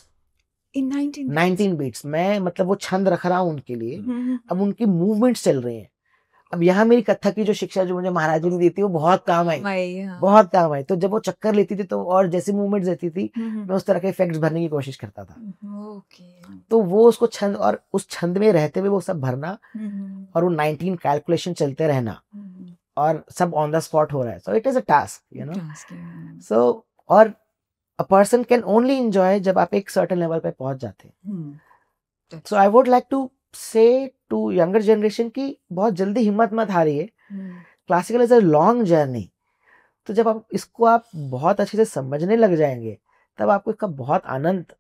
In 19 beats. 19 beats मैं मतलब वो छंद रख रहा हूँ उनके लिए, Mhm. अब उनकी मूवमेंट्स चल रहे हैं। अब यहाँ मेरी कथक की जो शिक्षा जो मुझे महाराज जी ने दी थी, वो बहुत काम आई, वही, हाँ। बहुत काम आई। तो जब वो चक्कर लेती थी, तो और जैसी मूवमेंट्स देती थी, Mhm. मैं उस तरह के इफेक्ट्स भरने की कोशिश करता था। Okay. तो वो उसको छंद, और उस छंद में रहते हुए वो सब भरना, Mhm. और वो 19 कैलकुलेशन चलते रहना, Mhm. और सब ऑन द स्पॉट हो रहा है, so it is a task, you know. Task, yeah. सो और a person can only enjoy जब आप एक सर्टेन लेवल पे पहुंच जाते हैं। Hmm. That's so I would like to say to younger generation की बहुत जल्दी हिम्मत मत हारिए। Hmm. Classical is a long journey. तो जब आप बहुत अच्छे से समझने लग जाएंगे, तब आपको इसका बहुत आनंद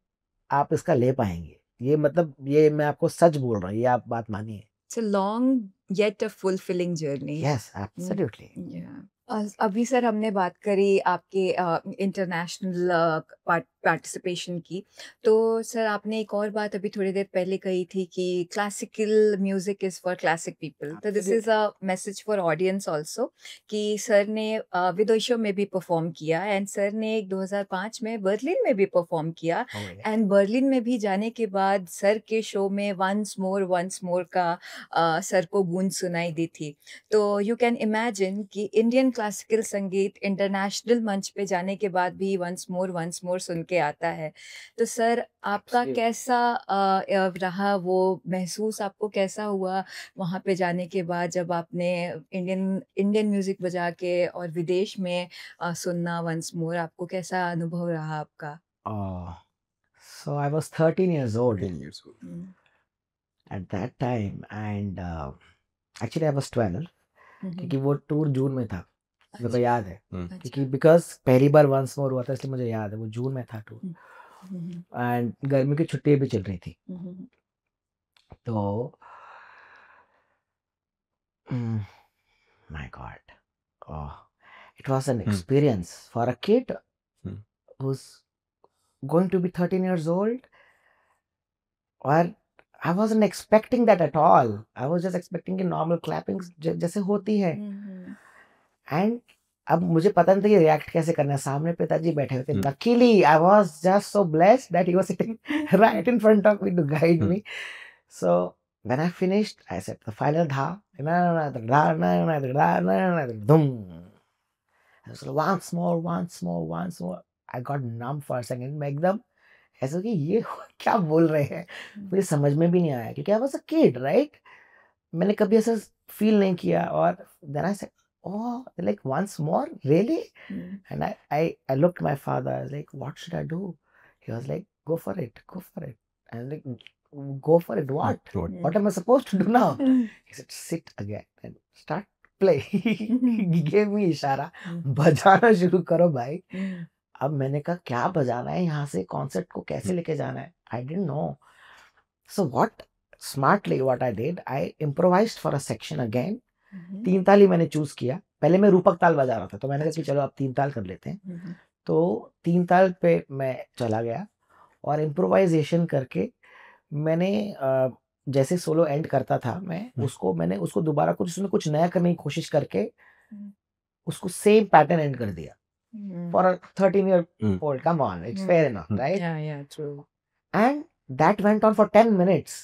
आप इसका ले पाएंगे। ये मतलब ये मैं आपको सच बोल रहा हूँ, ये आप बात मानिए। It's a long yet a fulfilling journey. Yes absolutely. Yeah. अभी सर हमने बात करी आपके इंटरनेशनल पार्टिसिपेशन की, तो सर आपने एक और बात अभी थोड़ी देर पहले कही थी कि classical music is for classic people, तो this is a message for audience also कि सर ने विदेशों में भी परफॉर्म किया, एंड सर ने 2005 में बर्लिन में भी परफॉर्म किया, एंड बर्लिन में भी जाने के बाद सर के शो में वंस मोर का सर को गूंज सुनाई दी थी। तो यू कैन इमेजिन कि इंडियन क्लासिकल संगीत इंटरनेशनल मंच पे जाने के बाद भी वंस मोर सुन के आता है। तो सर आपका जी। कैसा रहा वो महसूस आपको कैसा हुआ वहाँ पे जाने के बाद जब आपने इंडियन इंडियन म्यूज़िक बजा के और विदेश में सुनना वन्स मोर आपको कैसा अनुभव रहा आपका? Uh, so I was 13 years old 10 years old. Hmm, at that time, and actually I was 12 हुँ, क्योंकि वो टूर जून में था, मेरे को अच्छा, याद है, हम्म, अच्छा। क्योंकि बिकॉज पहली बार वंस मोर हुआ था इसलिए मुझे याद है, वो जून में था tour, hmm, hmm, hmm, and गर्मी की छुट्टियां भी चल रही थी। हुँ, हुँ, तो my God, it was an hmm, experience for a kid hmm, who's going to be 13 years old, और I wasn't expecting that at all. I was just expecting कि normal clappings जैसे होती है, हुँ, हुँ, एंड अब मुझे पता नहीं था कि रिएक्ट कैसे करना है। सामने पिताजी बैठे हुए थे, हम्म, luckily I was just so blessed that he was sitting right in front of me to guide hmm, me. So when I finished I said the final धा ना ना धा ना ना धा ना ना धूम, once more once more, I got numb for a second, मैं एकदम ऐसा कि ये क्या बोल रहे हैं, हुँ, मुझे समझ में भी नहीं आया क्योंकि I was a kid, right? मैंने कभी ऐसा फील नहीं किया, और then I said oh like once more really, hmm, and I looked my father, I was like what should I do? He was like go for it, go for it. I was like go for it, what what? Hmm, what am I supposed to do now? Hmm, He said sit again and start play. Hmm, He gave me इशारा, हुँ, बजाना शुरू करो भाई। हुँ, अब मैंने कहा क्या बजाना है यहाँ से, कॉन्सर्ट को कैसे लेके जाना है, I didn't know. So what smartly what I did, I improvised for a section again. Hmm, तीन ताल ही मैंने चूज किया, पहले मैं रूपक ताल बजा रहा था, तो मैंने कहा कि अच्छा, चलो अब तीन ताल कर लेते हैं। हुँ, हुँ, तो तीन ताल पे मैं चला गया, और इम्प्रोवाइजेशन करके मैंने जैसे सोलो एंड करता था, मैंने उसको दोबारा कुछ उसमें कुछ नया करने की कोशिश करके हुँ, उसको सेम पैटर्न एंड कर दिया। Hmm, for a 13 year hmm, old, come on, it's hmm, fair enough, right? Yeah true. And that went on for 10 minutes.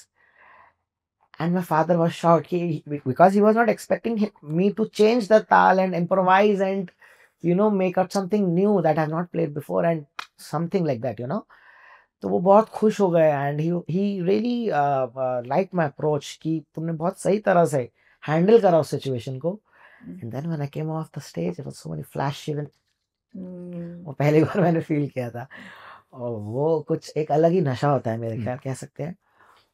And my father was shocked because he was not expecting me to change the tal and improvise and, make out something new that I have not played before and something like that. तो वो बहुत खुश हो गए, and he really like my approach कि तुमने बहुत सही तरह से हैंडल करा उस सिचुएशन को। Hmm, and then when I came off the stage it was so many flash event, hmm, वो पहली बार मैंने फील किया था, और वो कुछ एक अलग ही नशा होता है मेरे हम्म, ख्याल, कह सकते हैं।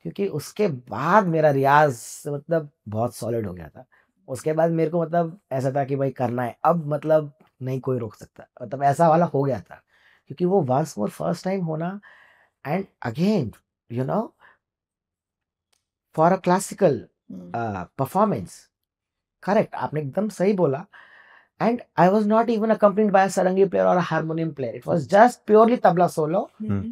क्योंकि उसके बाद मेरा रियाज़ मतलब बहुत सॉलिड हो गया था। उसके बाद मेरे को मतलब ऐसा था कि भाई करना है, अब मतलब नहीं कोई रोक सकता। मतलब ऐसा वाला हो गया था। क्योंकि वो वन्स मोर फर्स्ट टाइम होना, and again you know for a classical hmm, performance, correct, आपने एकदम सही बोला। And I was not even accompanied by a sarangi player और a harmonium player, it was just purely tabla solo. Hmm,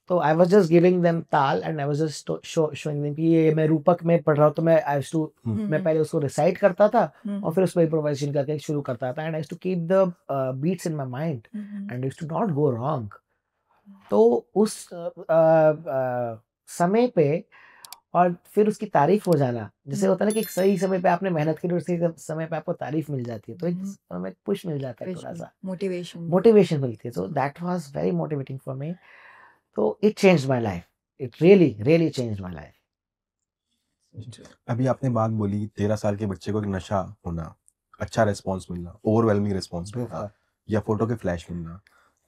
तो I was just giving them taal and I was just showing them कि ये मैं रूपक में पढ़ रहा हूँ, तो मैं आई यूज्ड टू, मैं हुँ, पहले उसको रिसाइट करता था और हुँ, फिर उसमें इम्प्रोवाइज़ेशन करके शुरू करता था, and I used to keep the beats in my mind hmm, and used to not go wrong. तो उस समय पे, और फिर उसकी तारीफ़ हो जाना, जैसे हुँ, होता है ना कि एक सही समय पे आपने मेहनत की और उसी समय पे आपको तारीफ़ मिल जाती है, तो एक हुँ, हमें पुश मिल जाता है विजुअल थोड़ा-सा, मोटिवेशन। मोटिवेशन मिलती है, so that was very motivating for me. तो it changed my life, it really really changed my life. अभी आपने बात बोली 13 साल के बच्चे को एक नशा होना, अच्छा रिस्पॉन्स मिलना, ओवरवेलमिंग रिस्पॉन्स मिलना, बहुत। या फोटो के फ्लैश मिलना।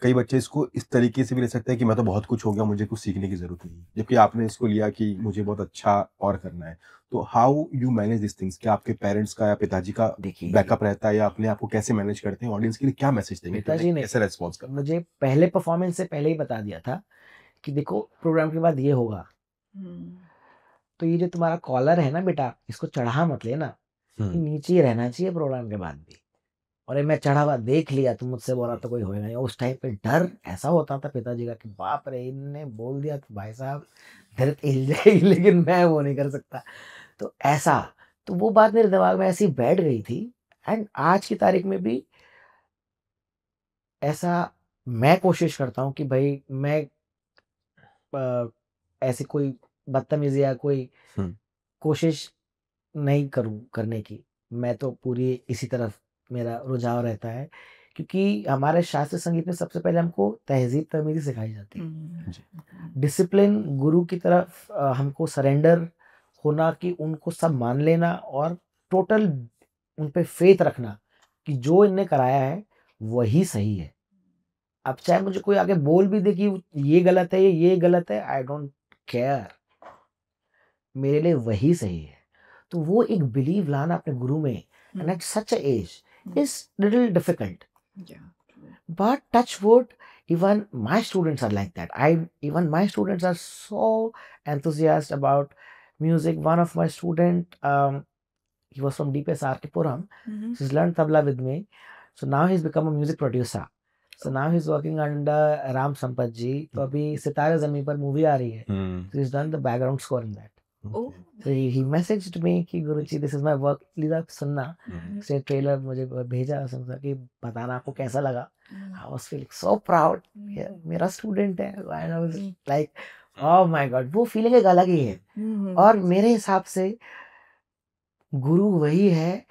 कई बच्चे इसको इस तरीके से भी ले सकते हैं कि मैं तो बहुत कुछ हो गया, मुझे कुछ सीखने की जरूरत नहीं, जबकि आपने इसको लिया कि मुझे बहुत अच्छा और करना है। तो how you manage this things? क्या आपके पेरेंट्स का या पिताजी का देखिए, बैकअप रहता है, या अपने आप को कैसे मैनेज करते हैं? ऑडियंस के लिए क्या मैसेज देंगे कि उन्हें पिताजी ने कैसे रेस्पॉन्स करना मुझे पहले परफॉर्मेंस से पहले ही बता दिया था कि देखो प्रोग्राम के बाद ये होगा, हुँ, तो ये जो तुम्हारा कॉलर है ना बेटा, इसको चढ़ा मत लेना, है? ये नीचे ही रहना चाहिए प्रोग्राम के बाद भी। और ये मैं चढ़ा हुआ देख लिया, तुम मुझसे बोला तो कोई होएगा नहीं। उस टाइम पे डर ऐसा होता था पिताजी का कि बाप रे, इनने बोल दिया तो भाई साहब दर्द हिल जाएगी, लेकिन मैं वो नहीं कर सकता। तो ऐसा, तो वो बात मेरे दिमाग में ऐसी बैठ गई थी, एंड आज की तारीख में भी ऐसा मैं कोशिश करता हूँ कि भाई मैं ऐसी कोई बदतमीजी या कोई हम्म, कोशिश नहीं करूँ करने की। मैं तो पूरी इसी तरफ मेरा रुझाव रहता है क्योंकि हमारे शास्त्रीय संगीत में सबसे पहले हमको तहजीब तमीज़ सिखाई जाती है। जी। डिसिप्लिन, गुरु की तरफ हमको सरेंडर होना कि उनको सब मान लेना और टोटल उन पे फेथ रखना कि जो इनने कराया है वही सही है। अब चाहे मुझे कोई आगे बोल भी दे कि ये गलत है, ये गलत है, आई डोंट केयर, मेरे लिए वही सही है। तो वो एक बिलीव लाना अपने गुरु में and at such a age is little difficult, but touch wood, even my students are like that. Even my students are so enthusiastic about music. One of my student, he was from DPS Arkipuram. He's learned tabla with me, so now he's become a music producer. So now he's working under Ram Sampath ji. तो अभी सितारे ज़मीं पर मूवी आ रही है, so he's done the background score in that. Oh. So he messaged me कि गुरुजी this is my work, please आप सुनना। से ट्रेलर मुझे भेजा, उसने कि बताना आपको कैसा लगा। I was feeling so proud. Yeah, मेरा स्टूडेंट है, and I was like, oh my God, वो फीलिंग एक अलग ही है। और मेरे हिसाब से गुरु वही है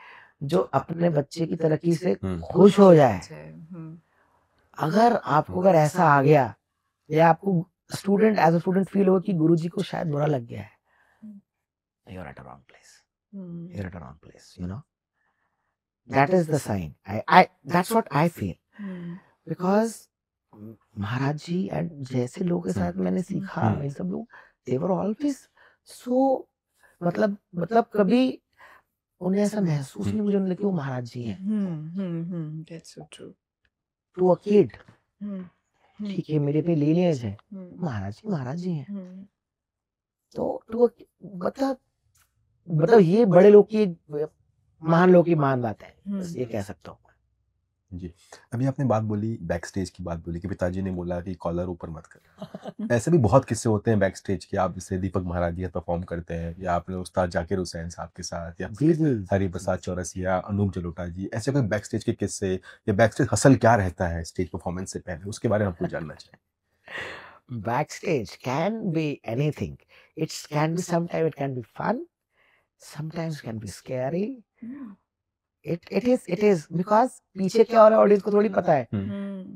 जो अपने बच्चे की तरक्की से खुश हो जाए। अगर आपको अगर ऐसा आ गया या आपको student as a student feel हो कि गुरुजी को शायद बुरा लग गया है, you're at a wrong place. You're at a wrong place, you know. That is the sign. That's what I feel. Because Maharaj ji and जैसे लोगों के साथ मैंने सीखा, ये सब लोग they were always so, मतलब कभी उन्हें ऐसा महसूस नहीं मुझे लगा कि वो महाराज जी हैं। That's so true. To a kid, ठीक है मेरे पे लीनियज है, महाराज जी हैं। तो मतलब ये बड़े लोग की, महान लोग की महान बात है, बस ये कह सकता हूँ। जी, अभी आपने बात बोली, बैक स्टेज की बात बोली कि पिताजी ने बोला कि कॉलर ऊपर मत कर। ऐसे भी बहुत किस्से होते हैं बैक स्टेज के, आप जैसे दीपक महाराज जी परफॉर्म करते हैं या आपने उस्ताद जाकिर हुसैन साहब के साथ या हरि प्रसाद चौरसिया, अनूप जलोटा जी, ऐसे कोई बैक स्टेज के किस्से या बैक स्टेज हसल क्या रहता है स्टेज परफॉर्मेंस से पहले, उसके बारे में आपको जानना चाहिए। Backstage can be anything. It can be, sometimes it can be fun, sometimes it can be scary. It is because पीछे क्या हो रहा है ऑडियंस को थोड़ी पता है।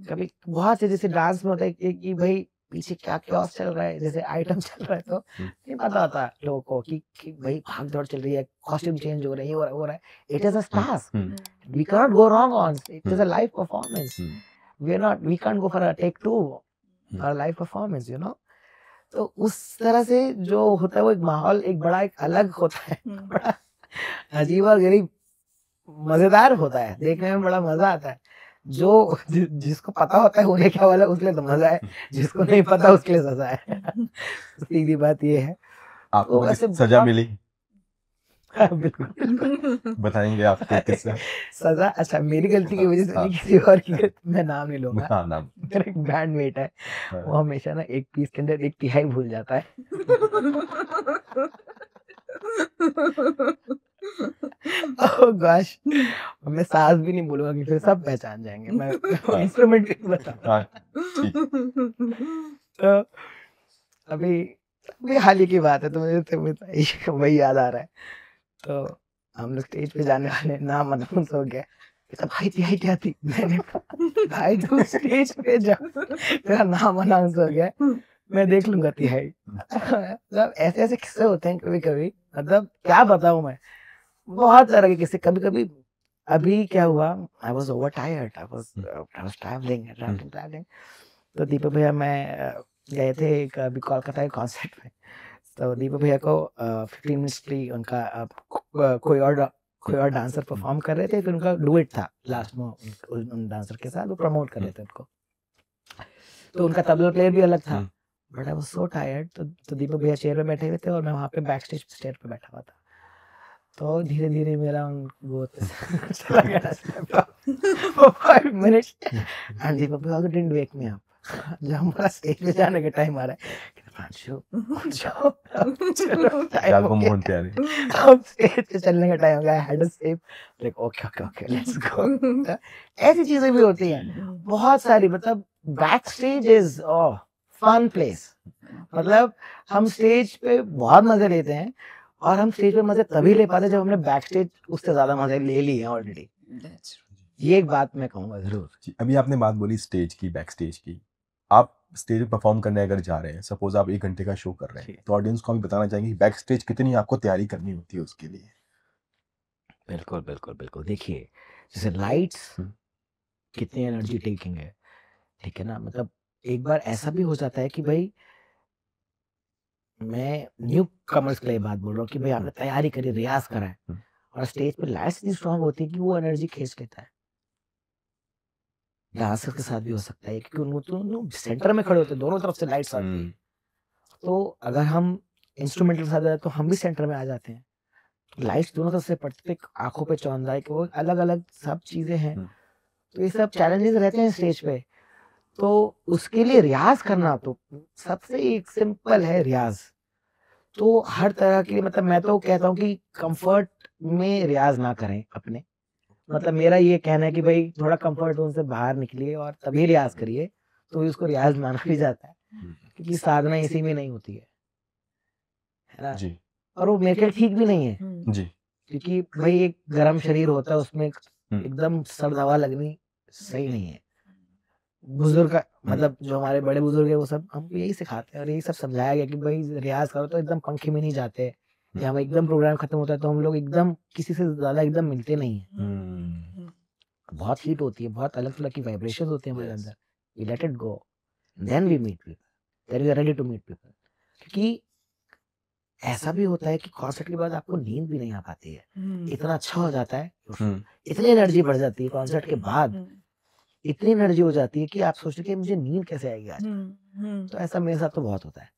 कभी बहुत से जैसे डांस में होता है कि भाई पीछे क्या क्योस चल रहा है, जैसे आइटम चल रहा है तो नहीं पता होता लोगों को कि भाई भाग दौड़ चल रही है, कॉस्ट्यूम चेंज हो रही है, हो रहा है। It is a task, we can go wrong on, it is a live performance, we can go for a take 2 for live performance, you know. तो उस तरह से जो होता है वो एक माहौल एक बड़ा एक अलग होता है, बड़ा अजीब और गरीब मजेदार होता है, देखने में बड़ा मजा आता है। जो जिसको पता होता है उन्हें क्या वाला, उसके लिए तो मजा है, जिसको नहीं पता उसके लिए सजा है। सीधी बात ये है। आपको वैसे सजा मिली? बिल्कुल बताएंगे आपको किस्सा? सजा, अच्छा मेरी गलती की वजह से नहीं, किसी और की गलती, मैं नाम नहीं लूंगा। हाँ, नाम। मेरा एक बैंडमेट है, वो हमेशा ना एक पीस के अंदर एक तिहाई भूल जाता है। ओह गॉश, मैं सास भी नहीं बोलूंगा कि फिर सब पहचान जाएंगे, मैं इंस्ट्रूमेंट भी नहीं बताऊंगा। तो अभी हाल ही की बात है, तो मुझे वही याद आ रहा है। तो हम लोग स्टेज पे जाने वाले, नाम अनाउंस हो गया, भाई तिहाई क्या थी, मैंने भाई तू स्टेज पे जा, तेरा नाम अनाउंस हो गया, मैं देख लूंगा तिहाई। मतलब ऐसे ऐसे किस्से होते हैं कभी कभी, मतलब क्या बताऊं मैं, बहुत तरह के किस्से। कभी कभी अभी क्या हुआ, I was over tired, I was travelling. तो दीपक भैया मैं गए थे एक अभी कोलकाता के कॉन्सर्ट में, तो दीपक भैया को 15 मिनट्स के लिए उनका कोई और डांसर परफॉर्म कर रहे थे, फिर उनका डुएट था लास्ट में उन डांसर के साथ, वो प्रमोट कर रहे थे उनको। तो उनका तबला प्लेयर भी अलग था, but I was so tired. तो दीपक भैया चेयर पे बैठे हुए थे और मैं वहाँ पे बैक स्टेज चेयर पे बैठा हुआ था। तो धीरे धीरे मेरा वो चला गया 5 मिनट्स, एंड दीपक भैया डिडंट वेक मी अप। जब हमारा स्टेज पे जाने का टाइम आ रहा है, अब स्टेज पे चलने का टाइम हो गया, had a sip, like okay let's go. ऐसी चीजें भी होती हैं बहुत सारी। मतलब back stage is fun place. मतलब हम स्टेज पे बहुत मजे लेते हैं, और हम स्टेज पे मजे तभी ले पाते हैं जब हमने बैक स्टेज उससे ज्यादा मजे ले लिए हैं ऑलरेडी। ये एक बात मैं कहूँगा ज़रूर। जी, अभी आपने बात बोली स्टेज की, बैक स्टेज की। आप स्टेज पे परफॉर्म करने अगर जा रहे हैं, सपोज आप 1 घंटे का शो कर रहे जी। हैं, तो ऑडियंस को हम बताना चाहेंगे कि बैक स्टेज कितनी आपको तैयारी करनी होती है उसके लिए? बिल्कुल, बिल्कुल, बिल्कुल। देखिए, जैसे लाइट्स हुँ, कितनी एनर्जी टेकिंग है, ठीक है ना? मतलब एक बार ऐसा भी हो जाता है कि भई मैं न्यू कमर्स के लिए बात बोल रहा हूँ कि भई आपने तैयारी करी, रियाज़ करा है हुँ, और स्टेज पे लाइट्स इतनी स्ट्रॉन्ग होती है कि वो एनर्जी खींच लेता है। डांसर के साथ भी हो सकता है क्योंकि उन दोनों सेंटर में खड़े होते हैं, दोनों तरफ से लाइट्स आती है। हुँ, तो अगर हम इंस्ट्रूमेंटल के साथ जाए तो हम भी सेंटर में आ जाते हैं। लाइट्स दोनों तरफ से पड़ती है, आँखों पे चौंधाई के वो अलग-अलग सब चीज़ें हैं। हुँ, तो ये सब चैलेंजेस रहते हैं स्टेज पे। तो उसके लिए रियाज़ करना तो सबसे एक सिंपल है रियाज़। तो हर तरह की मतलब मैं तो कहता हूँ कि कम्फ़र्ट में रियाज़ ना करें अपने। मतलब मेरा ये कहना है कि भई थोड़ा कम्फ़र्ट ज़ोन से बाहर निकलिए और तभी रियाज़ करिए, तो उसको रियाज़ माना भी जाता है। हुँ, क्योंकि साधना इसी में नहीं होती है ना? जी, और वो मेरे ख्याल ठीक भी नहीं है, हुँ, जी, क्योंकि भई एक गरम शरीर होता है उसमें हुँ, एकदम सर्द हवा लगनी सही नहीं है। बुज़ुर्ग मतलब जो हमारे बड़े बुज़ुर्ग हैं वो सब हमको यही सिखाते हैं और यही सब समझाया गया कि भई रियाज़ करो तो एकदम पंखे में नहीं जाते या हम एकदम प्रोग्राम खत्म होता है तो हम लोग एकदम किसी से ज़्यादा एकदम मिलते नहीं हैं। हुँ, बहुत हीट होती है, बहुत अलग-अलग की वाइब्रेशंस होती हैं हमारे यस, अंदर। We let it go, then we meet people, then we are ready to meet people. क्योंकि ऐसा भी होता है कि कॉन्सर्ट के बाद आपको नींद भी नहीं आ पाती है। हुँ, इतना अच्छा हो जाता है, हुँ, इतनी एनर्जी बढ़ जाती है कॉन्सर्ट के बाद, हुँ, इतनी एनर्जी हो जाती है कि आप सोचते हैं कि मुझे नींद कैसे आएगी आज? हुँ, हुँ, तो ऐसा मेरे साथ तो बहुत होता है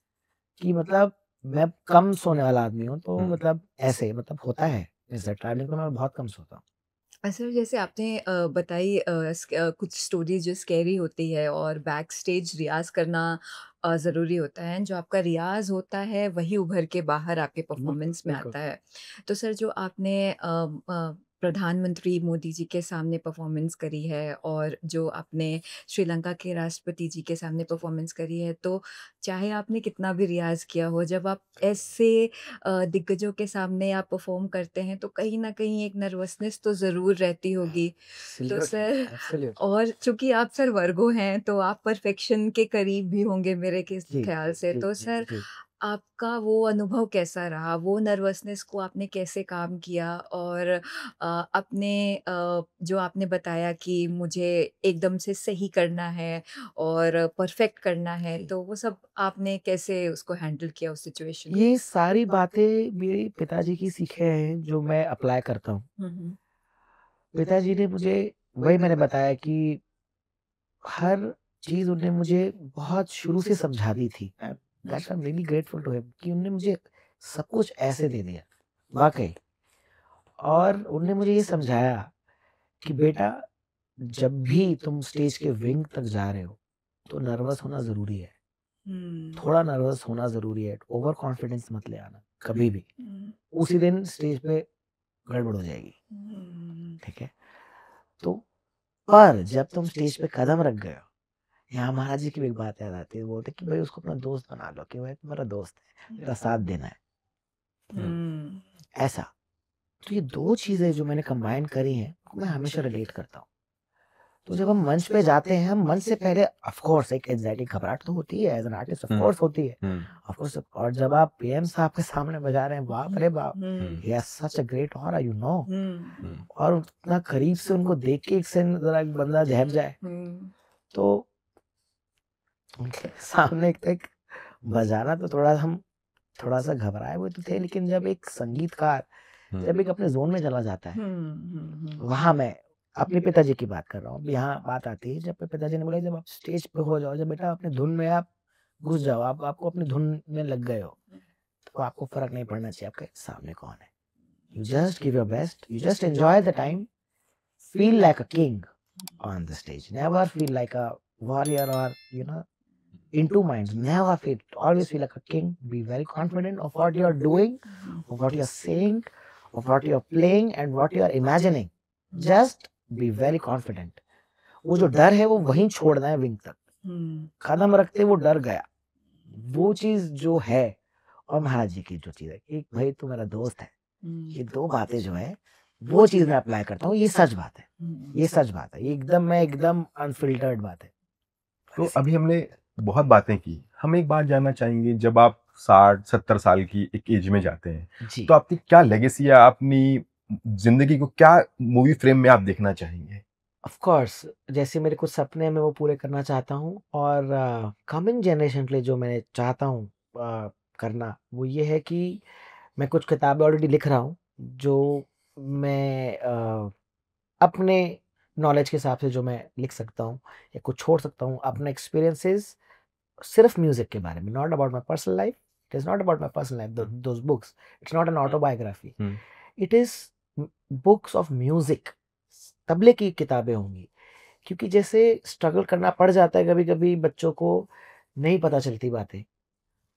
कि मतलब मैं कम सोने वाला आदमी हूँ, तो हुँ, मतलब ऐसे मतलब होता है। जैसे ट्रैवलिंग में मैं बहुत कम सोता हूँ। सर जैसे आपने बताई कुछ स्टोरीज जो स्कैरी होती है और बैक स्टेज रियाज करना ज़रूरी होता है जो आपका रियाज होता है वही उभर के बाहर आपके बिल्कुल, परफॉर्मेंस में बिल्कुल। आता है तो सर जो आपने प्रधानमंत्री मोदी जी के सामने परफॉर्मेंस करी है और जो आपने श्रीलंका के राष्ट्रपति जी के सामने परफॉर्मेंस करी है तो चाहे आपने कितना भी रियाज किया हो जब आप ऐसे दिग्गजों के सामने आप परफॉर्म करते हैं तो कहीं न कहीं एक नर्वसनेस तो ज़रूर रहती होगी। तो एब्सोल्युटली, सर एब्सोल्युटली। और चूँकि आप सर वर्गो हैं तो आप परफेक्शन के करीब भी होंगे मेरे किस जी, ख़्याल से। जी, तो जी, सर जी। आपका वो अनुभव कैसा रहा? वो नर्वसनेस को आपने कैसे काम किया? और अपने जो आपने बताया कि मुझे एकदम से सही करना है और परफेक्ट करना है, जी। तो वो सब आपने कैसे उसको हैंडल किया उस सिचुएशन को? ये सारी बातें मेरे पिताजी की सीखे हैं जो मैं अप्लाई करता हूँ। हुँ, हुँ। पिताजी ने मुझे वही मैंने बताया कि हर चीज़ उन्होंने मुझे बहुत शुरू से समझा दी थी। That's I am really grateful to him कि उन्होंने मुझे सब कुछ ऐसे दे दिया, वाक़ई। और उन्होंने मुझे ये समझाया कि बेटा जब भी तुम स्टेज के विंग तक जा रहे हो, तो नर्वस होना ज़रूरी है। हुँ। थोड़ा नर्वस होना ज़रूरी है, ओवर कॉन्फिडेंस मत ले आना, कभी भी। हुँ, उसी दिन स्टेज पे गड़बड़ हो जाएगी, हुँ, ठीक है? तो पर जब तुम स्टेज पे कदम रख गए हो, यहाँ महाराज जी की भी एक बात याद आती है, बोलते कि भाई उसको अपना दोस्त बना लो कि भाई तुम्हारा दोस्त है, तेरा साथ देना है, हुँ, हुँ, ऐसा। तो ये 2 चीज़ें जो मैंने कंबाइन करी हैं, मैं हमेशा रिलेट करता हूँ। तो जब हम मंच पे जाते हैं, हम मंच से पहले ऑफ कोर्स एक एंग्ज़ायटी घबराहट तो होती है, as an artist of hmm, course होती है। हुँ, ऑफ कोर्स और जब आप पीएम साहब के सामने बजा रहे हैं, बाप रे बाप! Hmm, he has such a great aura you know hmm, hmm, और उतना करीब से उनको देख के एक सेकंड ज़रा एक बंदा दहक जाए, हुँ, तो उनके सामने एक बजाना तो थोड़ा हम थोड़ा-सा घबराए हुए तो थे, लेकिन जब एक संगीतकार हुँ, जब एक अपने ज़ोन में चला जाता है, हुँ, हुँ, वहाँ मैं अपने पिताजी की बात कर रहा हूँ। अब यहाँ बात आती है जब मेरे पिताजी ने बोला जब आप स्टेज पे हो जाओ, जब बेटा अपने धुन में आप घुस जाओ, आप आपको अपनी धुन में लग गए हो, तो आपको फ़र्क नहीं पड़ना चाहिए आपके सामने कौन है। You just give your best, you just enjoy the time, feel like a king on the stage. Never feel like a warrior or, you know, in two minds. Never feel, always feel like a king. Be very confident of what you're doing, of what you're saying, of what you're playing and what you're imagining. Just be very confident. वो जो डर है वो वहीं छोड़ना है विंग तक। हुँ, कदम रखते वो डर गया। वो चीज़ जो है और महाराज जी की जो चीज़ है कि भाई तू मेरा दोस्त है। हुँ, ये 2 बातें जो है वो चीज मैं अप्लाई करता हूँ। ये सच बात है, ये ये सच बात है, ये एकदम अनफिल्टर्ड बात है। तो अभी हमने बहुत बातें की, हम एक बात जानना चाहेंगे, जब आप 60-70 साल की एक एज में जाते हैं जी, तो आपकी क्या लेगेसी या अपनी जिंदगी को क्या मूवी फ्रेम में आप देखना चाहेंगे? ऑफ कोर्स जैसे मेरे कुछ सपने हैं मैं वो पूरे करना चाहता हूँ, और कमिंग जनरेशन के लिए जो मैं चाहता हूँ करना, वो ये है कि मैं कुछ किताबें ऑलरेडी लिख रहा हूँ, जो मैं अपने नॉलेज के हिसाब से जो मैं लिख सकता हूँ या कुछ छोड़ सकता हूँ, अपने एक्सपीरियंसेस सिर्फ म्यूजिक के बारे में, not about my personal life, it is not about my personal life, those books, it's not an autobiography, hmm, it is books of music, तबले की किताबें होंगी। क्योंकि जैसे स्ट्रगल करना पड़ जाता है कभी कभी बच्चों को, नहीं पता चलती बातें,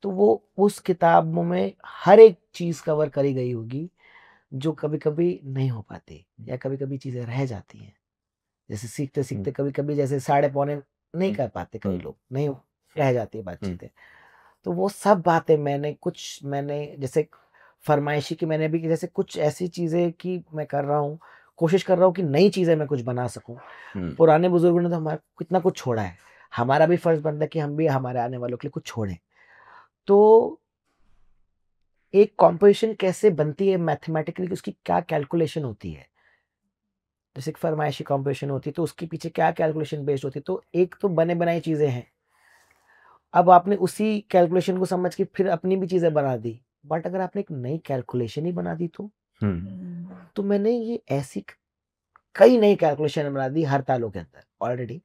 तो वो उस किताबों में हर एक चीज कवर करी गई होगी जो कभी कभी नहीं हो पाती, या कभी कभी चीजें रह जाती हैं। जैसे सीखते सीखते कभी कभी जैसे साढ़े पौने नहीं कर पाते कई लोग, नहीं रह जाती है बातचीतें, तो वो सब बातें मैंने जैसे फरमाइशी की मैंने भी कि जैसे कुछ ऐसी चीजें कि मैं कर रहा हूँ, कोशिश कर रहा हूँ कि नई चीजें मैं कुछ बना सकूं। पुराने बुजुर्गों ने तो हमारा कितना कुछ छोड़ा है, हमारा भी फर्ज बनता है कि हम भी हमारे आने वालों के लिए कुछ छोड़ें। तो एक कॉम्पोजिशन कैसे बनती है मैथमेटिकली, उसकी क्या कैलकुलेशन होती है, जैसे एक फरमाइशी कॉम्पोजिशन होती है तो उसके पीछे क्या कैलकुलेशन बेस्ड होती है, तो एक तो बने बनाई चीजें हैं, अब आपने उसी कैलकुलेशन को समझ के फिर अपनी भी चीजें बना दी, बट अगर आपने एक नई कैलकुलेशन ही बना दी तो मैंने ये ऐसी कई नई कैलकुलेशन बना दी हर तालों के अंदर ऑलरेडी।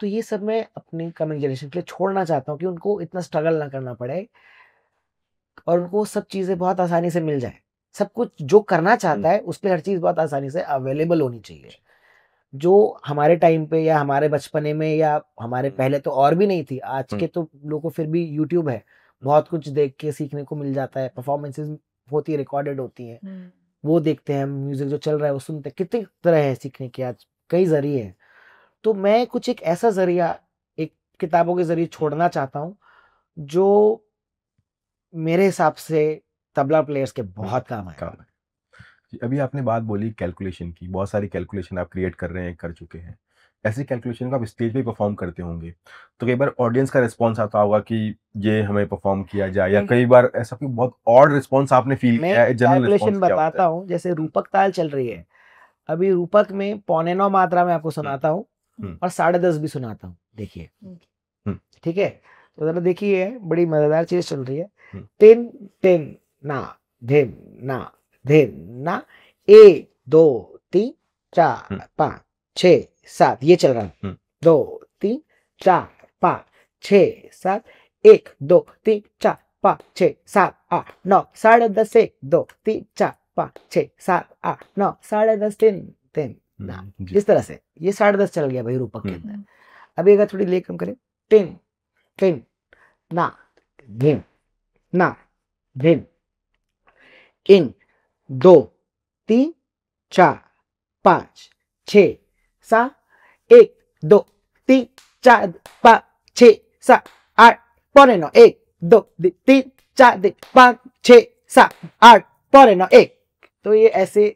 तो ये सब मैं अपनी कमिंग जनरेशन के लिए छोड़ना चाहता हूँ कि उनको इतना स्ट्रगल ना करना पड़े, और उनको सब चीजें बहुत आसानी से मिल जाए, सब कुछ जो करना चाहता है उसके लिए हर चीज बहुत आसानी से अवेलेबल होनी चाहिए, जो हमारे टाइम पे या हमारे बचपने में या हमारे पहले तो और भी नहीं थी। आज के तो लोगों को फिर भी यूट्यूब है, बहुत कुछ देख के सीखने को मिल जाता है, परफॉर्मेंसेस होती है, रिकॉर्डेड होती हैं, वो देखते हैं, म्यूजिक जो चल रहा है वो सुनते हैं, कितनी तरह है सीखने के, आज कई जरिए हैं। तो मैं कुछ एक ऐसा जरिया एक किताबों के जरिए छोड़ना चाहता हूँ जो मेरे हिसाब से तबला प्लेयर्स के बहुत काम आएगा। जी, अभी आपने बात बोली कैलकुलेशन की, बहुत सारी कैलकुलेशन आप क्रिएट कर रहे हैं, कर चुके हैं। ऐसी कैलकुलेशन को आप स्टेज पे परफॉर्म करते होंगे, तो कई बार ऑडियंस का रिस्पॉन्स आता होगा कि ये हमें परफॉर्म किया जाए, या कई बार ऐसा कोई बहुत ऑड रिस्पॉन्स आपने फील मैं किया है? जनरल रिस्पॉन्स कैलकुलेशन क्या होता बताता हूँ, जैसे रूपक ताल चल रही है, अभी रूपक में 8:45 मात्रा में आपको सुनाता हूँ और 10:30 भी सुनाता हूँ, देखिए, ठीक है, तो जरा देखिए, बड़ी मजेदार चीज चल रही है। तिन तिन ना धिन ना धिन ना, 1 2 3 4 5 6 7, ये चल रहा है, 2 3 4 5 6 7, 1 2 3 4 5 6 7 8 9 10:30, 1 2 3 4 5 6 7 8 9 10:30 तिन तिन ना, इस तरह से ये 10:30 चल गया भाई रूपक के अंदर। अभी अगर थोड़ी ले कम करें, तिन तिन ना धिन ना धिन, 1 2 3 4 5 6 7, 1 2 3 4 5 6 7 8 8:45, 1 2 3 4 5 6 7 8 8:45, 1। तो ये ऐसे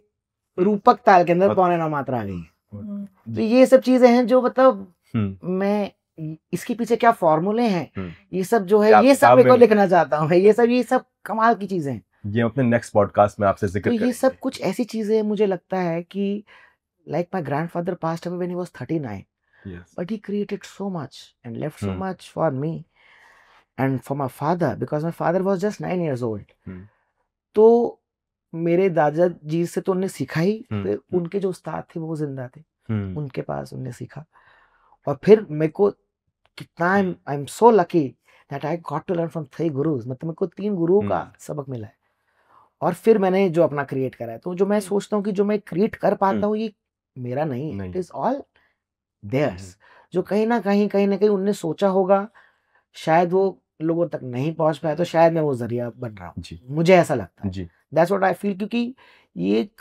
रूपक ताल के अंदर 8:45 मात्रा आ गई है। तो ये सब चीजें हैं जो मतलब मैं इसके पीछे क्या फॉर्मूले हैं, ये सब जो है ये सब मेरे को लिखना चाहता हूँ, ये सब कमाल की चीजें हैं। ये अपने नेक्स्ट पॉडकास्ट में आपसे जिक्र तो करेंगे। ये सब कुछ ऐसी चीजें हैं, मुझे लगता है कि like my grandfather passed away when he was 39, but he created so much and left so much for me and for my father, because my father was just 9 years old. तो मेरे दादाजी से तो उन्हें सीखा ही, फिर उनके जो उस्ताद थे वो जिंदा थे, उनके पास उन्हें सीखा, और फिर मेरे को कितना I am so lucky that I got to learn from 3 gurus, मतलब मेरे को 3 गुरुओं का सबक मिला है, और फिर मैंने जो अपना क्रिएट करा है। तो जो मैं सोचता हूँ कि जो मैं क्रिएट कर पाता हूँ ये मेरा नहीं, इट इज ऑल देयर्स, जो कहीं ना कहीं उनने सोचा होगा, शायद वो लोगों तक नहीं पहुंच पाया, तो शायद मैं वो जरिया बन रहा हूँ, मुझे ऐसा लगता है, दैट्स व्हाट आई फील। क्योंकि ये एक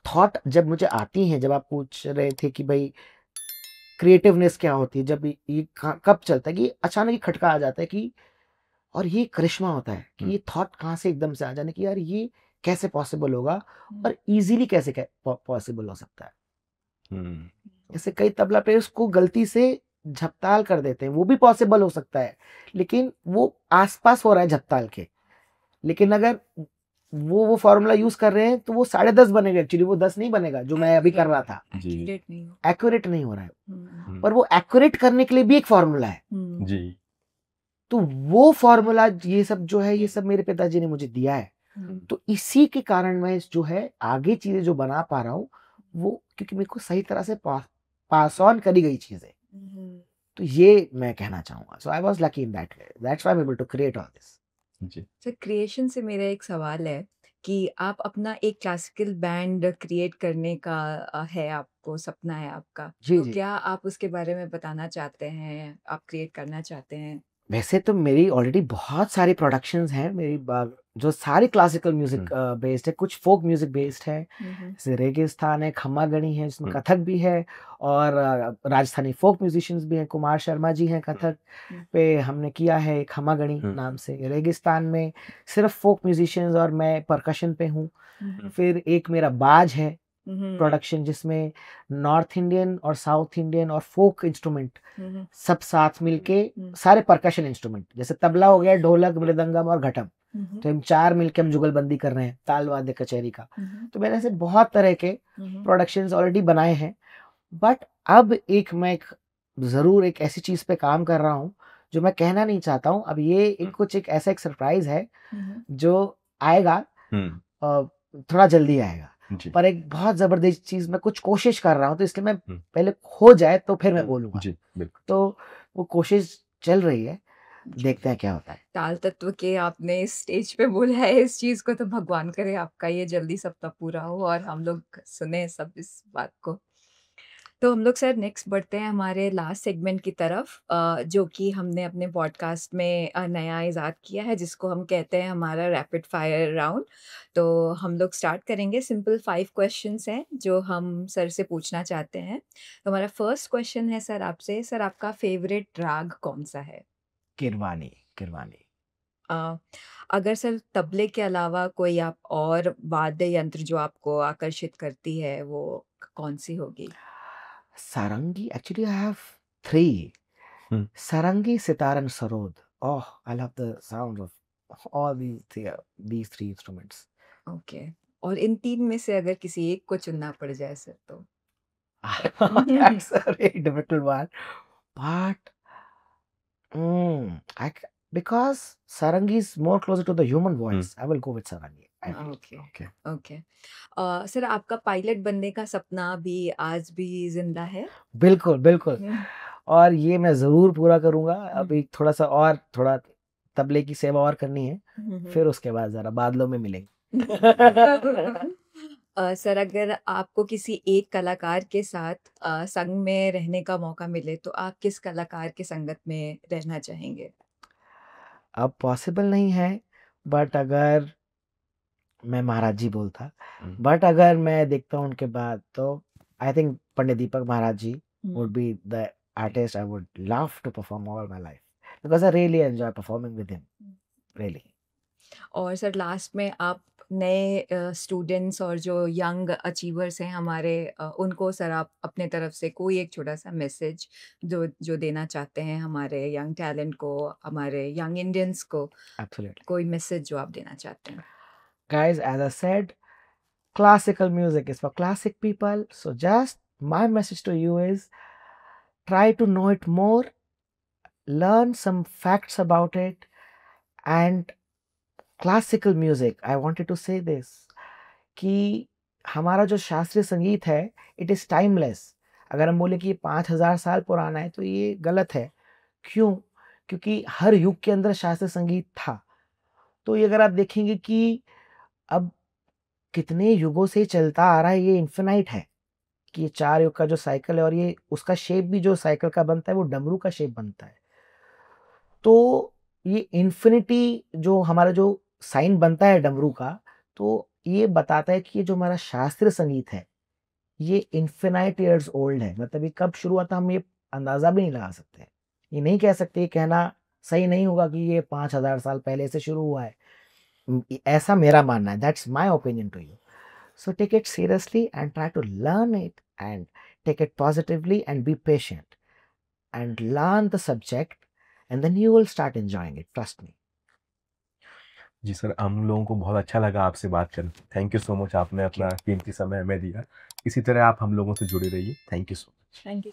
थॉट जब मुझे आती है, जब आप पूछ रहे थे कि भाई क्रिएटिवनेस क्या होती है, जब ये कब चलता है कि अचानक ही खटका आ जाता है कि, और ये करिश्मा होता है कि ये थॉट कहाँ से एकदम से आ जाने की, यार ये कैसे पॉसिबल होगा हम्म, और इजीली कैसे पॉसिबल हो सकता है। हम्म, जैसे कई तबला प्लेयर्स को गलती से झपताल कर देते हैं, वो भी पॉसिबल हो सकता है, लेकिन वो आसपास हो रहा है झपताल के। लेकिन अगर वो फॉर्मूला यूज कर रहे हैं तो वो 10.5 बनेगा, एक्चुअली वो 10 नहीं बनेगा जो मैं अभी कर रहा था। जी एक्यूरेट नहीं हो। एक्यूरेट नहीं हो रहा है, हम्म, पर वो एक्यूरेट करने के लिए भी एक फॉर्मूला है। हम्म, जी तो वो फॉर्मूला ये सब जो है, ये सब मेरे पिताजी ने मुझे दिया है। हम्म, तो इसी के कारण मैं जो है आगे चीजें जो बना पा रहा हूँ, वो क्योंकि मेरे को सही तरह से पास ऑन करी गई चीजें। हम्म। तो ये मैं कहना चाहूंगा। So I was lucky in that way, that's why I am able to create all this. जी सर क्रिएशन से मेरा एक सवाल है कि आप अपना एक क्लासिकल बैंड क्रिएट करने का है आपको सपना है आपका, जी तो जी। क्या आप उसके बारे में बताना चाहते हैं, आप क्रिएट करना चाहते हैं? वैसे तो मेरी ऑलरेडी बहुत सारी प्रोडक्शंस हैं मेरी, जो सारी क्लासिकल म्यूजिक बेस्ड है, कुछ फोक म्यूजिक बेस्ड है। हम्म, जैसे रेगिस्तान है, खम्मा गणी है जिसमें हम्म, कथक भी है, और राजस्थानी फोक म्यूजिशियंस भी हैं। कुमार शर्मा जी हैं कथक हम्म, पे, हमने किया है खम्मा गणी हम्म, नाम से। रेगिस्तान में सिर्फ फोक म्यूजिशियंस और मैं परकशन पे हूँ। हम्म, फिर एक मेरा बाज है हम्म, प्रोडक्शन, जिसमें नॉर्थ इंडियन और साउथ इंडियन और फोक इंस्ट्रूमेंट हम्म, सब साथ मिलके, हम्म, सारे परकशन इंस्ट्रूमेंट, जैसे तबला हो गया, ढोलक, मृदंगम और घटम, हम्म, तो हम चार मिलके हम जुगलबंदी कर रहे हैं, ताल वाद्य कचहरी का। हम्म, तो मैंने ऐसे बहुत तरह के हम्म, प्रोडक्शंस ऑलरेडी बनाए हैं। बट अब मैं जरूर एक ऐसी चीज पे काम कर रहा हूँ जो मैं कहना नहीं चाहता हूँ। अब ये कुछ एक ऐसा एक सरप्राइज है हम्म, जो आएगा, हम्म, थोड़ा जल्दी आएगा। जी पर एक बहुत जबरदस्त चीज मैं कुछ कोशिश कर रहा हूँ, तो इसलिए मैं हम्म, पहले हो जाए तो फिर मैं बोलूंगा। जी बिल्कुल तो वो कोशिश चल रही है, जी। देखते हैं क्या होता है। ताल तत्व के आपने इस स्टेज पे बोला है इस चीज को, तो भगवान करे आपका ये जल्दी सपना पूरा हो और हम लोग सुने सब इस बात को। तो हम लोग सर नेक्स्ट बढ़ते हैं हमारे लास्ट सेगमेंट की तरफ, जो कि हमने अपने पॉडकास्ट में नया इजाद किया है, जिसको हम कहते हैं हमारा रैपिड फायर राउंड। तो हम लोग स्टार्ट करेंगे। सिंपल 5 क्वेश्चंस हैं जो हम सर से पूछना चाहते हैं। तो हमारा फर्स्ट क्वेश्चन है सर आपसे, सर आपका फेवरेट राग कौन सा है? किरवानी, किरवानी। अ, अगर सर तबले के अलावा कोई आप और वाद्य यंत्र जो आपको आकर्षित करती है, वो कौन-सी होगी? Sarangi, actually I have 3, hmm, sarangi, sitar and sarod. Oh, I love the sound of all these 3 instruments. Okay. और इन 3 में से अगर किसी एक को चुनना पड़ जाए सर तो? That's a very difficult one, but I c because sarangi is more closer to the human voice, I will go with sarangi, I feel. Okay, okay okay. Sir आपका पायलट बनने का सपना भी आज भी ज़िंदा है? बिल्कुल, बिल्कुल। हुँ, और ये मैं ज़रूर पूरा करूँगा। हुँ, अभी थोड़ा-सा और थोड़ा तबले की सेवा और करनी है, हुँ, हुँ। फिर उसके बाद ज़रा बादलों में मिलेंगे। सर अगर आपको किसी एक कलाकार के साथ संग में रहने का मौका मिले, तो आप किस कलाकार की संगत में रहना चाहेंगे? अब पॉसिबल नहीं है, बट अगर मैं महाराज जी बोलता, बट अगर मैं देखता हूँ उनके बाद, तो I think Pandit Deepak Maharaj ji hmm, would be the artist I would love to perform all my life, because I really enjoy performing with him, hmm. really. और सर लास्ट में आप नए स्टूडेंट्स और जो यंग अचीवर्स हैं हमारे, उनको सर आप अपने तरफ से कोई एक छोटा-सा मैसेज जो जो देना चाहते हैं हमारे यंग टैलेंट को, हमारे यंग इंडियंस को, Absolutely. कोई मैसेज जो आप देना चाहते हैं? Guys, as I said, classical music is for classic people. So just my message to you is try to know it more, learn some facts about it, and classical music, I wanted to say this, कि हमारा जो शास्त्रीय संगीत है, इट इज़ टाइमलेस। अगर हम बोले कि ये 5000 साल पुराना है, तो ये गलत है। क्यों? क्योंकि हर युग के अंदर शास्त्रीय संगीत था। तो ये अगर आप देखेंगे कि अब कितने युगों से चलता आ रहा है, ये इन्फिनाइट है, कि ये 4 युग का जो साइकिल है, और ये उसका शेप भी जो साइकिल का बनता है, वो डमरू का शेप बनता है। तो ये इन्फिनिटी जो हमारा जो साइन बनता है डमरू का, तो ये बताता है कि ये जो हमारा शास्त्रीय संगीत है, ये इन्फिनाइट ईयर्स ओल्ड है। मतलब ये कब शुरू हुआ था, हम ये अंदाज़ा भी नहीं लगा सकते। ये नहीं कह सकते, ये कहना सही नहीं होगा कि ये 5000 साल पहले से शुरू हुआ है। ऐसा मेरा मानना है, that's my opinion to you. So take it seriously and try to learn it and take it positively and be patient and learn the subject and then you will start enjoying it, trust me. जी सर, हम लोगों को बहुत अच्छा लगा आपसे बात कर। थैंक यू सो मच, आपने अपना कीमती समय हमें दिया। इसी तरह आप हम लोगों से जुड़े रहिए। Thank you so much. Thank you.